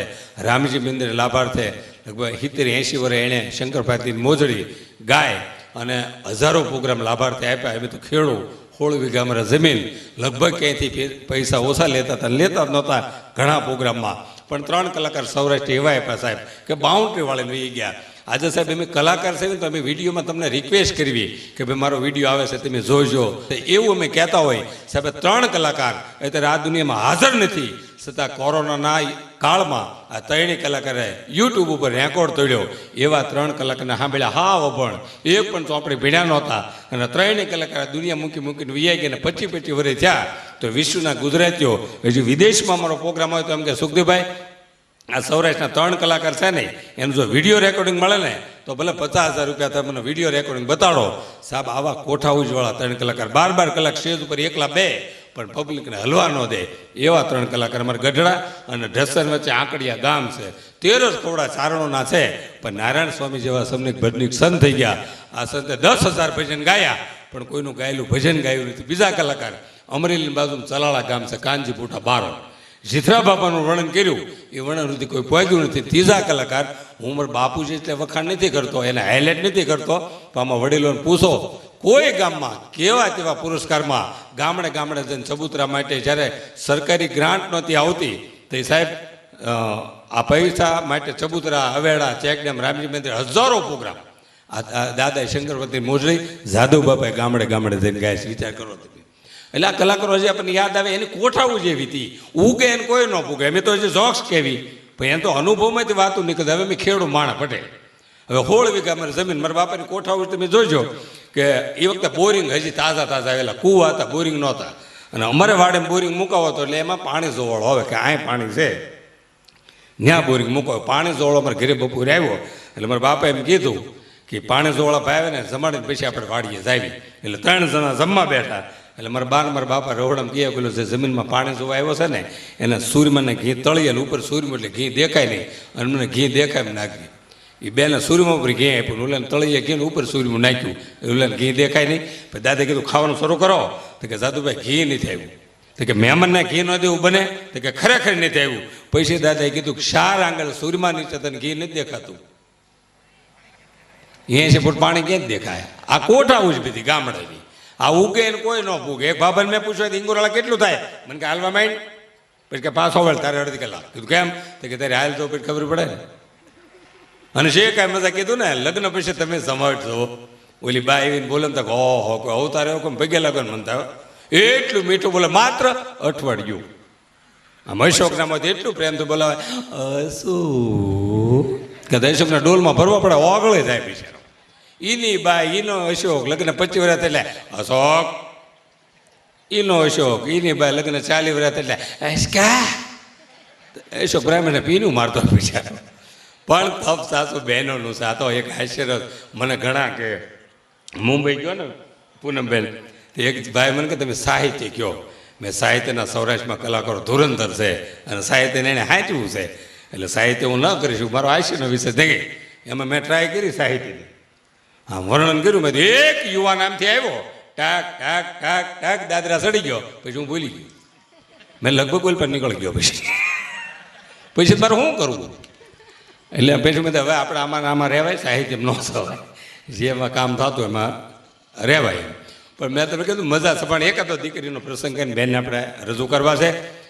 રામજી મંદિર લાભાર્થે લગભગ 70-80 વર્ષ એણે શંકરભાઈની મોજડી ગાય અને હજારો પ્રોગ્રામ લાભાર્થે આપ્યા. અમે તો ખેડૂ 16 વીઘા અમારા જમીન, લગભગ ક્યાંયથી પૈસા ઓછા લેતા હતા, લેતા જ નહોતા ઘણા પ્રોગ્રામમાં. પણ 3 કલાકાર સૌરાષ્ટ્ર એવા આપ્યા સાહેબ કે બાઉન્ડ્રી વાળીને વહી ગયા. આજે સાહેબ અમે કલાકાર છે ને તો અમે વિડીયોમાં તમને રિક્વેસ્ટ કરવી કે ભાઈ મારો વિડીયો આવે છે તમે જોઈજો. એવું અમે કહેતા હોય સાહેબ 3 કલાકાર અત્યારે આ દુનિયામાં હાજર નથી, છતાં કોરોનાના કાળમાં આ 3 કલાકારે યુટ્યુબ ઉપર રેકોર્ડ તોડ્યો. એવા 3 કલાકારને સાંભળ્યા હાવ અભણ, એક પણ ચોપડી ભીડ્યા નહોતા. અને 3 કલાકાર દુનિયા મૂકીને વૈયા ગયા. 25 વર્ષ થયા તો વિશ્વના ગુજરાતીઓ હજુ વિદેશમાં અમારો પ્રોગ્રામ હોય તો એમ કે સુખદેવભાઈ આ સૌરાષ્ટ્રના 3 કલાકાર છે ને એનું જો વિડીયો રેકોર્ડિંગ મળે ને તો ભલે 50,000 રૂપિયા તમે વિડીયો રેકોર્ડિંગ બતાડો. સાહેબ આવા કોઠા ઉજવાળા 3 કલાકાર 12 કલાક સ્ટેજ ઉપર એકલા બે પણ પબ્લિકને હલવા ન દે એવા 3 કલાકાર અમારા ગઢડા અને ઢસર વચ્ચે આંકડિયા ગામ છે. 13 જ થોડા ચારણોના છે. પણ નારાયણ સ્વામી જેવા સમનિક ભજનિક સંત થઈ ગયા. આ સંતે 10,000 ભજન ગાયા પણ કોઈનું ગાયેલું ભજન ગાયું નથી. બીજા કલાકાર અમરેલીની બાજુમાં ચલાળા ગામ છે, કાનજી પૂઠા બારો, જીથરા બાપાનું વર્ણન કર્યું એ વર્ણન સુધી કોઈ પહોંચ્યું નથી. ત્રીજા કલાકાર હું મારા બાપુજી એટલે વખાણ નથી કરતો, એને હાઇલાઇટ નથી કરતો, તો આમાં વડીલોને પૂછો કોઈ ગામમાં કેવા તેવા પુરસ્કારમાં ગામડે ગામડે જઈને ચબૂતરા માટે જ્યારે સરકારી ગ્રાન્ટ નહોતી આવતી તો એ સાહેબ આ પૈસા માટે ચબૂતરા હવેડા ચેક ડેમ રામજી મંદિર હજારો પ્રોગ્રામ આ દાદા શંકરવતી મોજડી જાદવ બાપાએ ગામડે ગામડે જઈને ગાય છે. વિચાર કરો તમે. એટલે આ કલાકારો હજી આપણને યાદ આવે એની કોઠાવું જેવી હતી, ઉગે એને કોઈ ન પૂગે. અમે તો હજી જોક્સ કહેવી પણ એમ તો અનુભવમાંથી વાતું નીકળે. હવે અમે ખેડૂ માણા પટેલ, હવે 16 વીઘા અમારી જમીન, મારા બાપાની કોઠાવું તમે જોજો કે એ વખતે બોરિંગ હજી તાજા આવેલા, કૂવા હતા, બોરિંગ નહોતા. અને અમારે વાડે બોરિંગ મુકાવો હતો એટલે એમાં પાણી જોવાળો આવે કે આ પાણી છે ત્યાં બોરિંગ મુકાવો. પાણી જોવાળો અમારે ઘરે બપોરે આવ્યો એટલે મારા બાપાએ એમ કીધું કે પાણી જોવાળા ભાઈ આવે ને જમાડીને પછી આપણે વાડીએ જાવી. એટલે 3 જણા જમવા બેઠા એટલે મારા બાપા રહોડામાં કહે પેલો જે જમીનમાં પાણી જોવા આવ્યો છે ને એને સૂર્યમાં ઘી તળી અને ઉપર સૂર્યમાં એટલે ઘી દેખાય નહીં અને મને ઘી દેખાય નાખી. એ બેને સૂર્યમાં ઉપર ઘી આપ્યું, ઓલાને તળીએ ઘી ઉપર સૂર્યમાં નાખ્યું, ઓલાને ઘી દેખાય નહીં. પછી દાદા કીધું ખાવાનું શરૂ કરો તો કે જાદુભાઈ ઘી નથી આવ્યું. તો કે મહેમાનને ઘી ન દેવું બને? તો કે ખરેખર નથી આવ્યું. પછી દાદાએ કીધું કે 4 આંગળ સૂર્યમાં નીચે તને ઘી નથી દેખાતું. 80 ફૂટ પાણી ક્યાં જ દેખાય? આ કોઠા ઉજવી ગામડાની. આ ઉગે ને કોઈ ન પૂગે. એક બાબાને મેં પૂછ્યું ઇંગોરાળા કેટલું થાય? મને કે હાલવા માંડ. પછી કે પાછો વળ તારે અડધી કલાક. કીધું કેમ? તો કે તારે હાલ તો પછી ખબર પડે ને. અને છે કાંઈ મજા કીધું ને લગ્ન પછી તમે સમાવજો. ઓલી બા એવીને બોલે ને તો ઓહો કોઈ અવતાર એવો કોઈ પગે લગ્ન મનતા એટલું મીઠું બોલે માત્ર અઠવાડિયું. આમ અશોકનામાંથી એટલું પ્રેમથી બોલાવે શું કે અશોકના ડોલમાં ભરવા પડે, ઓગળે જાય બિચારો. ઈની બા ઈનો અશોક લગ્ન 25 વર્ષ એટલે અશોક, ઈનો અશોક ઈની બા લગ્ન 40 વર્ષ એટલે અશોક બ્રાહ્મણ પીનું મારતો બિચારો. પણ તપ સાસુ બહેનોનું છે. આ તો એક હાસ્ય મને ઘણા કે મુંબઈ ગયો ને પૂનમબેન, એક ભાઈ મને કે તમે સાહિત્ય કહો. મેં સાહિત્યના સૌરાષ્ટ્રમાં કલાકારો ધુરંધર છે અને સાહિત્યને એને સાચવું છે એટલે સાહિત્ય હું ન કરીશું. મારો હાસ્યનો વિષય થઈ એમાં મેં ટ્રાય કરી સાહિત્યની. હા, વર્ણન કર્યું. મેં એક યુવા નામથી આવ્યો ટાક ટાક ટાક ટાક દાદરા ચડી ગયો. પછી હું ભૂલી ગયો. મેં લગભગ ઓલ પર નીકળી ગયો. પછી મારે શું કરવું? એટલે પછી મેં હવે આપણે આમાં રહેવાય સાહિત્ય ન સવાય જે એમાં કામ થતું એમાં રહેવાય. પણ મેં તમને કીધું મજા છે, પણ એકાદો દીકરીનો પ્રસંગ કરીને બેનને આપણે રજૂ કરવા છે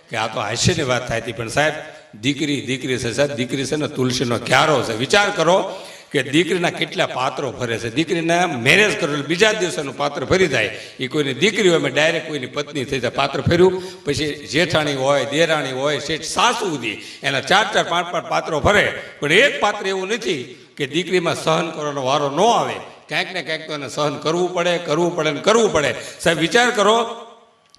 કે આ તો હાસ્યની વાત થાય હતી, પણ સાહેબ દીકરી છે સાહેબ, દીકરી છે ને તુલસીનો ક્યારો છે. વિચાર કરો કે દીકરીના કેટલા પાત્રો ફરે છે. દીકરીના મેરેજ કરો એટલે બીજા દિવસેનું પાત્ર ફરી જાય. એ કોઈની દીકરી હોય મેં ડાયરેક્ટ કોઈની પત્ની થઈ જાય. પાત્ર ફર્યું પછી જેઠાણી હોય, દેરાણી હોય, શેઠ સાસુ સુધી એના 4-4, 5-5 પાત્રો ફરે. પણ એક પાત્ર એવું નથી કે દીકરીમાં સહન કરવાનો વારો ન આવે. ક્યાંક ને ક્યાંક તો એને સહન કરવું પડે. સાહેબ વિચાર કરો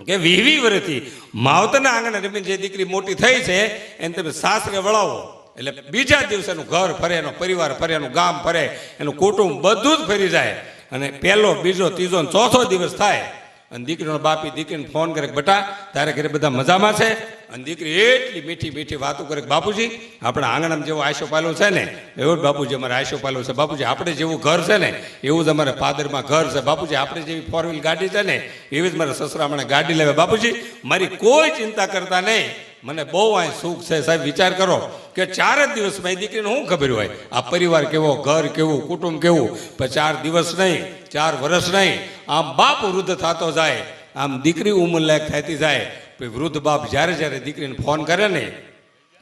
કે 20 વર્ષથી માવતરના આંગણે રમીને જે દીકરી મોટી થઈ છે એને તમે સાસરે વળાવો એટલે બીજા દિવસે એનું ઘર ફરે, એનો પરિવાર ફરે, એનું ગામ ફરે, એનું કુટુંબ બધું જ ફરી જાય. અને પહેલો, બીજો, ત્રીજો અને ચોથો દિવસ થાય અને દીકરીનો બાપી દીકરીને ફોન કરે કે બેટા તારે ઘરે બધા મજામાં છે? અને દીકરી એટલી મીઠી વાતો કરે કે બાપુજી આપણા આંગણામાં જેવો આશો પાલો છે ને એવો જ બાપુજી અમારે આશો પાલો છે. બાપુજી આપણે જેવું ઘર છે ને એવું જ અમારે પાદરમાં ઘર છે. બાપુજી આપણે જેવી 4 વ્હીલ ગાડી છે ને એવી જ મારા સસરા મને ગાડી લેવા. બાપુજી મારી કોઈ ચિંતા કરતા નહીં, મને બહુ આ સુખ છે. સાહેબ વિચાર કરો કે 4 જ દિવસમાં એ દીકરીને શું ખબર હોય આ પરિવાર કેવો, ઘર કેવું, કુટુંબ કેવું. પણ 4 દિવસ નહીં, 4 વર્ષ નહીં, આમ બાપ વૃદ્ધ થતો જાય, આમ દીકરી ઉંમરલાયક થતી જાય. વૃદ્ધ બાપ જ્યારે દીકરીને ફોન કરે ને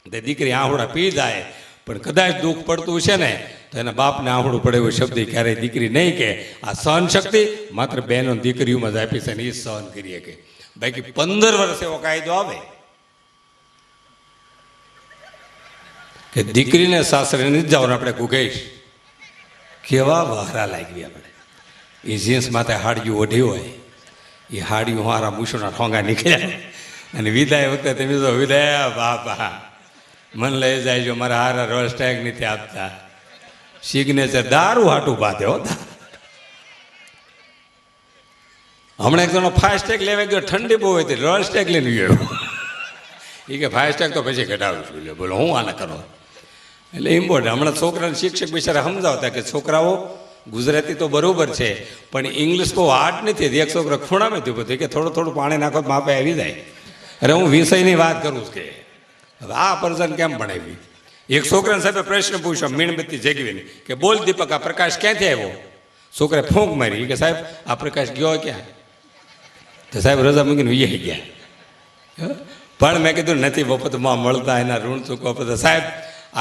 તે દીકરી આહુડા પી જાય. પણ કદાચ દુઃખ પડતું છે ને તો એના બાપને આહુડું પડે એવો શબ્દ ક્યારેય દીકરી નહીં કે. આ સહન શક્તિ માત્ર બહેનો દીકરીઓમાં જ આપી છે ને એ સહન કરીએ કે. બાકી 15 વર્ષ એવો કાયદો આવે કે દીકરીને સાસરે નથી જવાનું. આપણે ગુગેશ કેવા વહારા લાગવી આપણે. એ જીન્સ માથે હાડિયું ઓઢી હોય, એ હાડિયું હારા મૂછોના ઠોંગા નીકળ્યા અને વિદાય વખતે તમે તો વિદાય બાપા મન લઈ જાય જો મારા હારા રોયલ ટેગ નથી આપતા. સિગ્નેચર દારૂ હાટું બાંધે હો. હમણાં એક જણો ફાસ્ટેગ લેવા ગયો, ઠંડી બહુ હતી, રોયલ ટેગ લઈને ગયો. એ કે ફાસ્ટેગ તો પછી ઘટાડું છું. એટલે બોલો હું આના કરો એટલે ઇમ્પોર્ટન્ટ. હમણાં છોકરાને શિક્ષક બિચારા સમજાવતા કે છોકરાઓ ગુજરાતી તો બરોબર છે પણ ઇંગ્લિશ બહુ હાર્ડ નથી. એક છોકરો ખૂણામાં થયું કે થોડું પાણી નાખો માપે આવી જાય. અરે હું વિષયની વાત કરું છું કે હવે આ પર્સન કેમ ભણાવી. એક છોકરાને સાહેબે પ્રશ્ન પૂછ્યો મીણબત્તી જગવીને કે બોલ દીપક આ પ્રકાશ ક્યાંથી આવ્યો? છોકરાએ ફૂંક મારી કે સાહેબ આ પ્રકાશ ગયો ક્યાં? તો સાહેબ રજા મૂકીને વી ગયા. પણ મેં કીધું નથી મફતમાં મળતા, એના ઋણ ચૂકવા પડતા. સાહેબ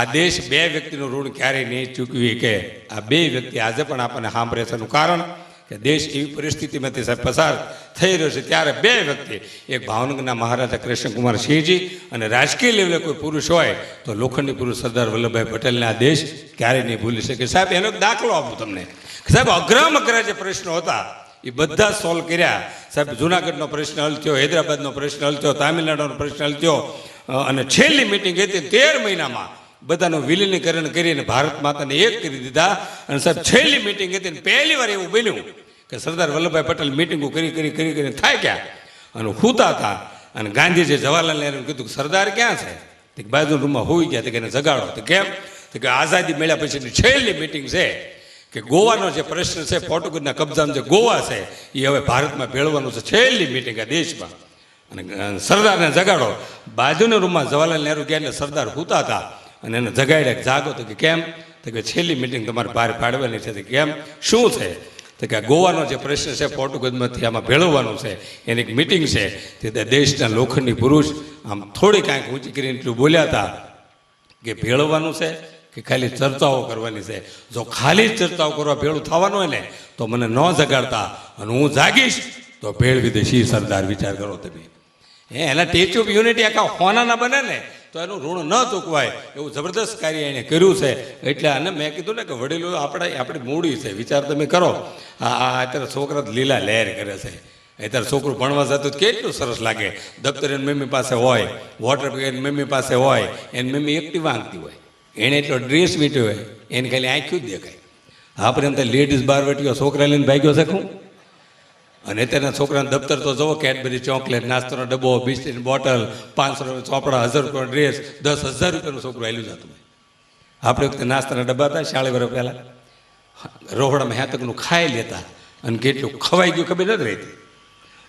આ દેશ 2 વ્યક્તિનું ઋણ ક્યારેય નહીં ચૂકવી કે આ 2 વ્યક્તિ આજે પણ આપણને સાંભળે છે. એનું કારણ કે દેશ એવી પરિસ્થિતિમાંથી સાહેબ પસાર થઈ રહ્યો છે ત્યારે 2 વ્યક્તિ, એક ભાવનગરના મહારાજા કૃષ્ણકુમાર સિંહજી અને રાજકીય લેવલે કોઈ પુરુષ હોય તો લોખંડી પુરુષ સરદાર વલ્લભભાઈ પટેલને આ દેશ ક્યારેય નહીં ભૂલી શકે. સાહેબ એનો એક દાખલો આપું તમને. સાહેબ અઘરા જે પ્રશ્નો હતા એ બધા સોલ્વ કર્યા. સાહેબ જુનાગઢનો પ્રશ્ન હલ થયો, હૈદરાબાદનો પ્રશ્ન હલ થયો, તામિલનાડુનો પ્રશ્ન હલ થયો અને છેલ્લી મિટિંગ હતી 13 મહિનામાં બધાનું વિલીનીકરણ કરીને ભારત માતાને એક કરી દીધા. અને સાહેબ છેલ્લી મિટિંગ હતી ને પહેલી વાર એવું બન્યું કે સરદાર વલ્લભભાઈ પટેલ મિટિંગો કરી થાય ક્યાં અને હુતા હતા. અને ગાંધીજી જવાહરલાલ નહેરુને કીધું કે સરદાર ક્યાં છે? તો બાજુ રૂમમાં હોઈ ગયા. તો કે એને જગાડો. તો કેમ? તો કે આઝાદી મળ્યા પછીની છેલ્લી મિટિંગ છે કે ગોવાનો જે પ્રશ્ન છે, પોર્ટુગીઝના કબજામાં જે ગોવા છે એ હવે ભારતમાં ભેળવાનું છે. છેલ્લી મિટિંગ આ દેશમાં અને સરદારને જગાડો. બાજુના રૂમમાં જવાહરલાલ નહેરુ ગયા એટલે સરદાર હુતા હતા અને એને જગાડ્યા જાગો. તો કે કેમ? તો કે છેલ્લી મિટિંગ તમારે બહાર પાડવાની છે. તો કેમ શું છે? તો કે ગોવાનો જે પ્રશ્ન છે પોર્ટુગીઝમાંથી આમાં ભેળવવાનું છે એની એક મિટિંગ છે. તે દેશના લોખંડી પુરુષ આમ થોડી કાંઈક ઊંચી કરીને એટલું બોલ્યા હતા કે ભેળવવાનું છે કે ખાલી ચર્ચાઓ કરવાની છે. જો ખાલી ચર્ચાઓ કરવા ભેળું થવાનું હોય ને તો મને ન જગાડતા અને હું જાગીશ તો ભેળવી દઈશ. સરદાર વિચાર કરો તમે. એના સ્ટેચ્યુ ઓફ યુનિટી આખા હોનાના બને ને તો એનું ઋણ ન ચૂકવાય એવું જબરદસ્ત કાર્ય એણે કર્યું છે. એટલે અને મેં કીધું ને કે વડીલો આપણી મૂડી છે. વિચાર તમે કરો. અત્યારે છોકરા લીલા લહેર કરે છે. અત્યારે છોકરું ભણવા જતું કેટલું સરસ લાગે. દફતર એની મમ્મી પાસે હોય, વોટર એની મમ્મી પાસે હોય, એની મમ્મી એકટી વાંગતી હોય, એણે એટલો ડ્રેસ વીટ્યો હોય, એને ખાલી આંખ્યું જ દેખાય. આપણે એમ તો લેડીઝ બાર વેટ્યો છોકરા લઈને ભાગ્યો શકું. અને અત્યારના છોકરાના દફતર તો જુઓ, કેડબરી ચોકલેટ, નાસ્તાનો ડબ્બો, બિસ્કીટની બોટલ, 500 રૂપિયા ચોપડા, 1000 રૂપિયાનો ડ્રેસ, 10,000 રૂપિયાનું છોકરું આવેલું જતું હોય. આપણે વખતે નાસ્તાના ડબ્બા હતા 40 વર્ષ પહેલાં, રોહડામાં હેતકનું ખાઈ લેતા અને કેટલું ખવાઈ ગયું ખબર નથી રહેતી.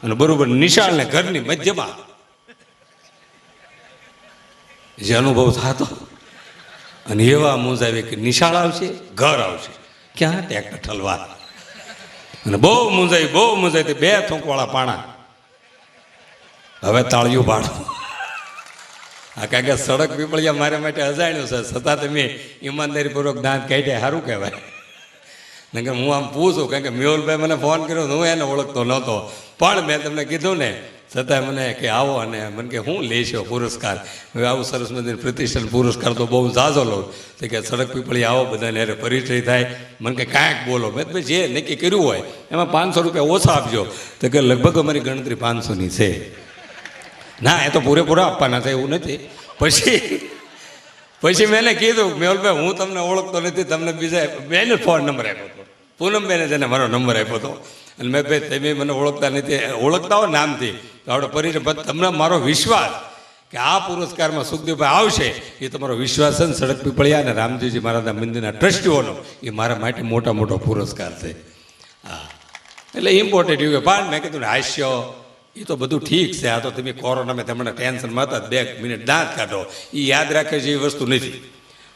અને બરોબર નિશાળને ઘરની મધ્યમાં જે અનુભવ થતો અને એવા મૂંઝાવે કે નિશાળ આવશે, ઘર આવશે. ક્યાં ટ્રેક્ટર ઠલવા. અને બહુ મૂંઝાઈ તે 2 થૂંકવાળા પાણા. હવે તાળિયું પાડો. આ કારણ કે સડક પીપળિયા મારા માટે અજાણ્યું છે, છતાં તમે ઈમાનદારીપૂર્વક દાંત કાઢ્યા, સારું કહેવાય. કારણ કે હું આમ પૂછું, કારણ કે મેહુલભાઈ મને ફોન કર્યો, હું એને ઓળખતો નહોતો, પણ મેં તમને કીધું ને, છતાં મને કે આવો, અને મને કે હું લેશો પુરસ્કાર. હવે આવું સરસ મજાનો પ્રતિષ્ઠાન પુરસ્કાર તો બહુ ઝાઝો લઉં. તો કે સડક પીપળી આવો, બધાને અરે પરિચય થાય. મને કે કાંઈક બોલો. મેં ભાઈ જે નક્કી કર્યું હોય એમાં 500 રૂપિયા ઓછા આપજો. તો કે લગભગ અમારી ગણતરી 500ની છે. ના, એ તો પૂરેપૂરા આપવાના છે, એવું નથી. પછી મેં એને કીધું, મેહુલભાઈ હું તમને ઓળખતો નથી, તમને બીજા બેને ફોન નંબર આપ્યો હતો, પૂનમબેને જેને મારો નંબર આપ્યો હતો. અને મેં ભાઈ તમે મને ઓળખતા નથી, ઓળખતા હો નામથી તો આપણે પરિચય. તમને મારો વિશ્વાસ કે આ પુરસ્કારમાં સુખદેવભાઈ આવશે, એ તમારો વિશ્વાસ છે ને. સડક પીપળિયા અને રામજીજી મહારાજના મંદિરના ટ્રસ્ટીઓનો એ મારા માટે મોટો પુરસ્કાર છે. હા, એટલે ઇમ્પોર્ટન્ટ એવું કે પણ મેં કીધું ને હાસ્ય એ તો બધું ઠીક છે. આ તો તમે કોરોનામાં તમને ટેન્શનમાં હતા, 2 મિનિટ દાંત કાઢો, એ યાદ રાખે જેવી વસ્તુ નથી.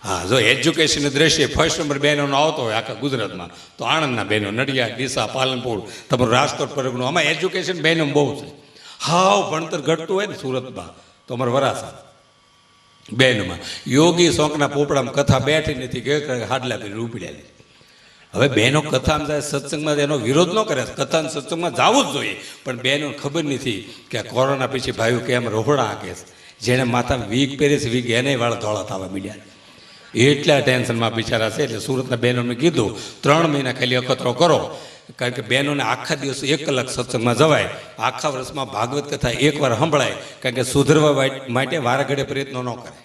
હા, જો એજ્યુકેશનની દ્રષ્ટિએ ફર્સ્ટ નંબર બહેનોનો આવતો હોય આખા ગુજરાતમાં, તો આણંદના બહેનો, નડિયાદ, ડીસા, પાલનપુર, તમારું રાજકોટ પરગણું, આમાં એજ્યુકેશન બહેનો બહુ છે. હાવ ભણતર ઘટતું હોય ને સુરતમાં, તો અમારે વરાસા બહેનોમાં યોગી શોકના પોપડામાં કથા બેઠી નથી કે હાડલા કરી ઉપડ્યા. હવે બહેનો કથામાં જાય, સત્સંગમાં એનો વિરોધ ન કરે, કથા સત્સંગમાં જવું જ જોઈએ, પણ બહેનો ખબર નથી કે કોરોના પછી ભાઈઓ કેમ રોહડા હાંકે છે. જેણે માથામાં વીગ પહેરે છે, વીગ એને વાળા ધોળા થવા મીડ્યા, એટલા ટેન્શનમાં બિચારા છે. એટલે સુરતના બહેનોને કીધું 3 મહિના ખાલી અખતરો કરો, કારણ કે બહેનોને આખા દિવસ 1 કલાક સત્સંગમાં જવાય, આખા વર્ષમાં ભાગવત કથા એકવાર સંભળાય, કારણ કે સુધરવા માટે વારાઘડે પ્રયત્નો ન કરે.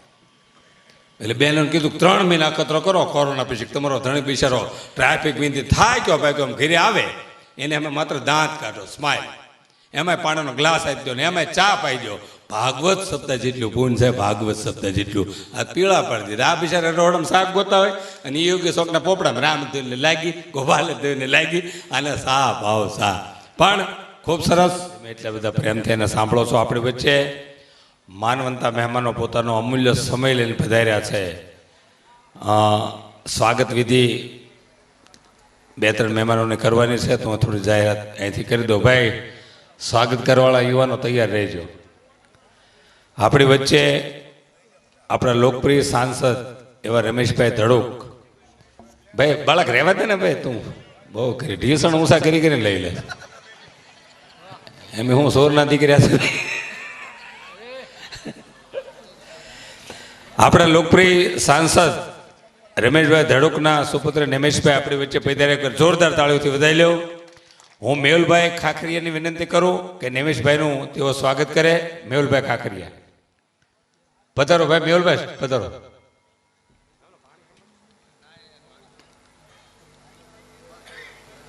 એટલે બહેનોને કીધું 3 મહિના અખતરો કરો કોરોના પછી. તમારો ધણી બિચારો ટ્રાફિક વિનંતી થાય કયો ભાઈ આમ ઘરે આવે, એને અમે માત્ર દાંત કાઢો, સ્માઇલ, એમાંય પાણીનો ગ્લાસ આપી દો ને એમાંય ચા પાઈ દો. ભાગવત સપ્તાહ જેટલું પૂન છે, ભાગવત સપ્તાહ જેટલું. આ પીળા પડી દીધા. આ બિચારા રોડમાં શાક ગોતા હોય અને યોગ્ય શોખના પોપડામાં રામદેવને લાગી, ગોપાલદેવને લાગી, અને સા ભાવ સા. પણ ખૂબ સરસ, એટલા બધા પ્રેમથી એને સાંભળો છો. આપણી વચ્ચે માનવંતા મહેમાનો પોતાનો અમૂલ્ય સમય લઈને પધાર્યા છે. સ્વાગત વિધિ 2-3 મહેમાનોને કરવાની છે, તો હું થોડી જાહેરાત અહીંથી કરી દઉં. ભાઈ, સ્વાગત કરવાવાળા યુવાનો તૈયાર રહેજો. આપણી વચ્ચે આપણા લોકપ્રિય સાંસદ એવા રમેશભાઈ ધડુક. ભાઈ બાળક રહેવા દે ને ભાઈ, તું બહુ કરી ઢીસણ ઊંસા કરીને લઈ લે. એમ હું સોરના દીકર્યા છે. આપણા લોકપ્રિય સાંસદ રમેશભાઈ ધડુકના સુપુત્ર નિમેશભાઈ આપણી વચ્ચે પધાર્યા. જોરદાર તાળીઓથી વધાવી લો. હું મેહુલભાઈ ખાખરિયાની વિનંતી કરું કે નિમેશભાઈનું તેઓ સ્વાગત કરે. મેહુલભાઈ ખાખરિયા પધારો. ભાઈ મેહુલભાઈ પધારો.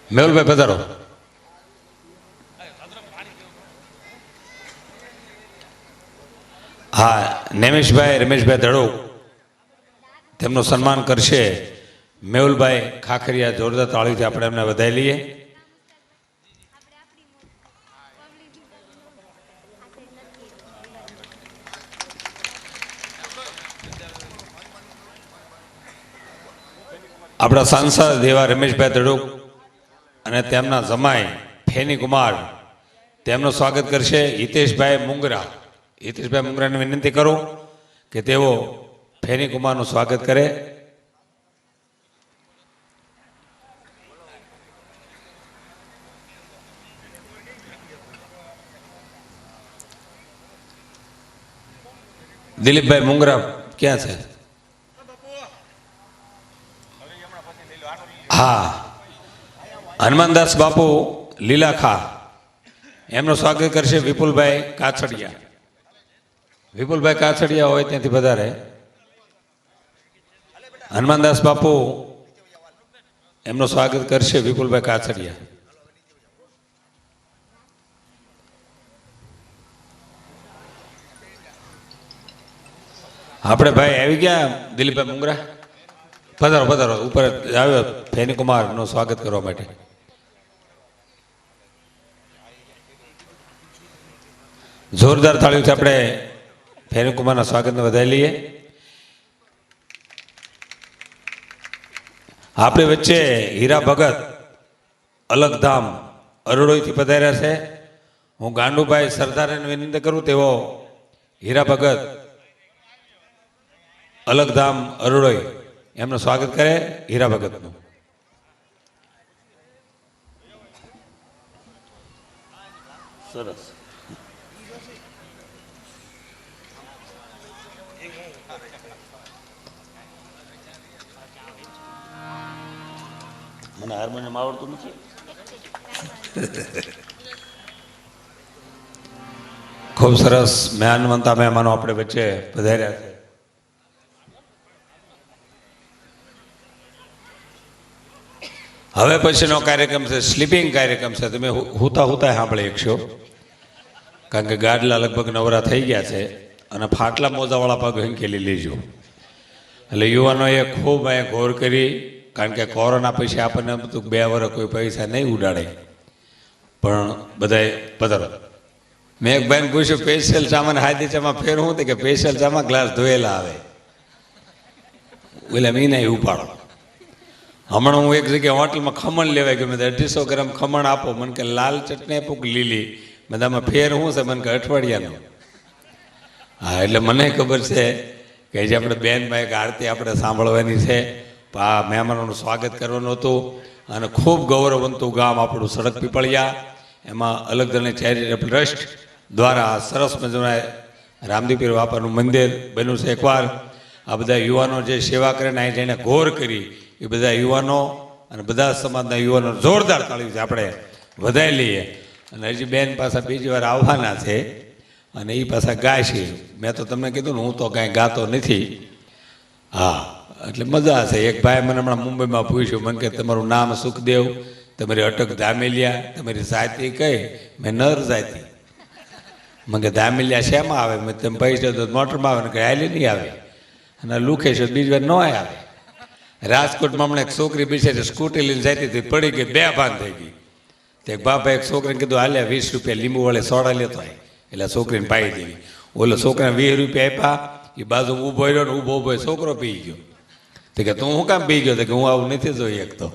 મેહુલભાઈ પધારો. હા, નિમેશભાઈ રમેશભાઈ ધડુક તેમનું સન્માન કરશે મેહુલભાઈ ખાખરિયા. જોરદાર તાળીથી આપણે એમને વધાવી લઈએ. આપણા સાંસદ એવા રમેશભાઈ ધડુક અને તેમના જમાઈ ફેની કુમાર તેમનું સ્વાગત કરશે હિતેશભાઈ મુંગરા. હિતેશભાઈ મુંગરાને વિનંતી કરું કે તેઓ ફેની કુમારનું સ્વાગત કરે. દિલીપભાઈ મુંગરા ક્યાં છે? હા, હનુમાનદાસ બાપુ લીલાખા એમનું સ્વાગત કરશે વિપુલભાઈ કાછડિયા. વિપુલભાઈ કાછડિયા હોય ત્યાંથી વધારે. હનુમાનદાસ બાપુ એમનું સ્વાગત કરશે વિપુલભાઈ કાછડિયા. આપણે ભાઈ આવી ગયા. દિલીપભાઈ મુંગરા પધારો પધારો. ઉપર આવ્યો ફેની કુમારનું સ્વાગત કરવા માટે. જોરદાર તાળીઓથી આપણે ફેની કુમારના સ્વાગતને વધાવી લઈએ. આપણી વચ્ચે હીરા ભગત અલગધામ અરડોઈથી પધાર્યા છે. હું ગાંડુભાઈ સરદારને વિનંતી કરું તેઓ હીરા ભગત અલગધામ અરડોઈ એમનું સ્વાગત કરે. હીરા ભગતનું સરસ. મને હાર્મોનિયમ આવડતું નથી. ખૂબ સરસ મહેમાનવંતા મહેમાનો આપણે વચ્ચે પધાર્યા છે. હવે પછીનો કાર્યક્રમ છે સ્લીપિંગ કાર્યક્રમ છે. તમે હુતા હુતા સાંભળી શકશો, કારણ કે ગાડલા લગભગ નવરા થઈ ગયા છે અને ફાટલા મોજાવાળા પગ હંકેલી લેજો. એટલે યુવાનોએ ખૂબ અહીંયા ગોર કરી, કારણ કે કોરોના પછી આપણને બધું 2 વર્ષ કોઈ પૈસા નહીં ઉડાડે, પણ બધાએ પધારો. મેં એક ભાઈને પૂછ્યું સ્પેશિયલ ચામાં હાદી ચામાં ફેર શું કે સ્પેશિયલ ચામાં ગ્લાસ ધોયેલા આવે, એટલે મીને ઉપાડો. હમણાં હું એક જગ્યાએ હોટલમાં ખમણ લેવાય ગયું, મેં 250 ગ્રામ ખમણ આપો. મને કે લાલ ચટણી આપો કે લીલી? મેં આમાં ફેર શું છે? મને કે અઠવાડિયાનો. હા, એટલે મને ખબર છે કે જે આપણે બેનભાઈ એક આરતી આપણે સાંભળવાની છે, આ મહેમાનોનું સ્વાગત કરવાનું હતું. અને ખૂબ ગૌરવવંતું ગામ આપણું સડક પીપળિયા, એમાં અલગધણી ચેરિટેબલ ટ્રસ્ટ દ્વારા સરસ મજાના રામદીપીર બાપાનું મંદિર બન્યું છે. એકવાર આ બધા યુવાનો જે સેવા કરે ને અહીં જેને ઘોર કરી એ બધા યુવાનો અને બધા સમાજના યુવાનો જોરદાર તાળીથી આપણે વધારી લઈએ. અને હજી બેન પાછા બીજી વાર આવવાના છે અને એ પાછા ગાય છે. મેં તો તમને કીધું ને, હું તો કાંઈ ગાતો નથી. હા, એટલે મજા છે. એક ભાઈ મને હમણાં મુંબઈમાં પૂછ્યું, મને કે તમારું નામ સુખદેવ, તમારી અટક ધામેલિયા, તમારી જાતિ કઈ? મેં નર જાતિ. મને કે ધામેલિયા શેમાં આવે? મેં તમે પૈસા તો મોટરમાં આવે ને કે હાલી નહીં આવે. અને લુખે છે બીજી વાર ન આવે. રાજકોટમાં હમણાં એક છોકરી બિચારી સ્કૂટી લઈને જતી હતી, પડી ગઈ, 2 ભાન થઈ ગઈ. તે બાપા એક છોકરીને કીધું હાલ્યા 20 રૂપિયા લીંબુ વાળે સોડા લેતો હોય, એટલે છોકરીને પાઈ દેવી. ઓલો છોકરાને 20 રૂપિયા આપ્યા, એ બાજુ ઊભો રહ્યો ને ઊભો છોકરો પી ગયો. તો કે તું શું કામ પી ગયો? તો કે હું આવું નથી જોઈ શકતો.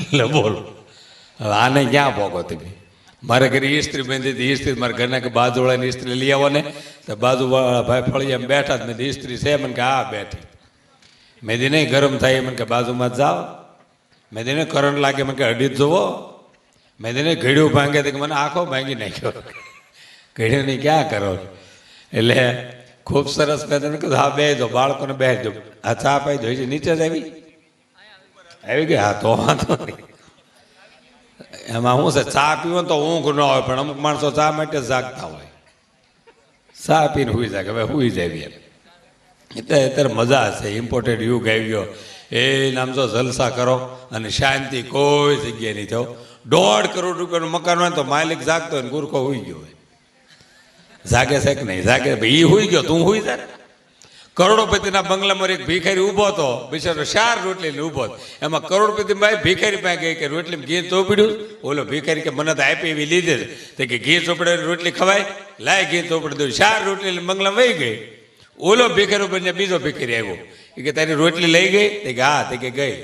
એટલે બોલો, હવે આને ક્યાં ભોગો તમે? મારે ઘરે ઇસ્ત્રી બાંધી હતી. ઇસ્ત્રી મારા ઘરના કે બાજુવાળાની ઇસ્ત્રી લઈ આવો ને, તો બાજુવાળા ભાઈ ફળિયામાં બેઠા જ. મેં ઇસ્ત્રી છે? મને કે હા બેઠી. મેં દી નહીં ગરમ થાય? મને કે બાજુમાં જાઓ. મેં દી નહીં કરંટ લાગે? મને કે અડી જ જોવો. મેં દી નહીં ઘડ્યું ભાંગે? તો કે મને આખો ભાંગી નાખ્યો. ઘડ્યું નહીં ક્યાં કરો? એટલે ખૂબ સરસ. મેં તમને કીધું હા બે દો, બાળકોને બે દો. આ ચા પાઈ દો. નીચે જ આવી ગઈ? હા, તો વાંધો નહીં. એમાં શું છે, ચા પીવો તો ઊંઘ ન હોય, પણ અમુક માણસો ચા માટે જાગતા હોય. ચા પીને હુઈ જાય, હવે હુઈ જાય એમ. એટલે અત્યારે મજા છે. ઇમ્પોર્ટેડ યુગ આવી ગયો. એ નામ જો જલસા કરો અને શાંતિ કોઈ જગ્યાએ નહીં થયો. 1.5 કરોડ રૂપિયાનું મકાન હોય તો માલિક જાગતો હોય ને ગુરખો હુઈ ગયો હોય. જાગે છે કે નહીં? જાગે. એ હુઈ ગયો, તું હુઈ જાય. કરોડોપતિના બંગલામાં એક ભિખારી ઊભો હતો, બિચારો 4 રોટલી લઈને ઊભો હતો. એમાં કરોડપતિ ભાઈ ભિખારી પાસે ગઈ કે રોટલી ઘી ચોપડ્યું. ઓલો ભિખારી કે મને તો આપી એવી લીધે તો કે ઘી ચોપડે રોટલી ખવાય, લાય ઘી ચોપડી દઉં. 4 રોટલી લઈને બંગલામાં વહી ગઈ. ઓલો ભિખારી બને બીજો ભિખારી આવ્યો. એ કે તારી રોટલી લઈ ગઈ? તે કે હા. તે કે ગઈ.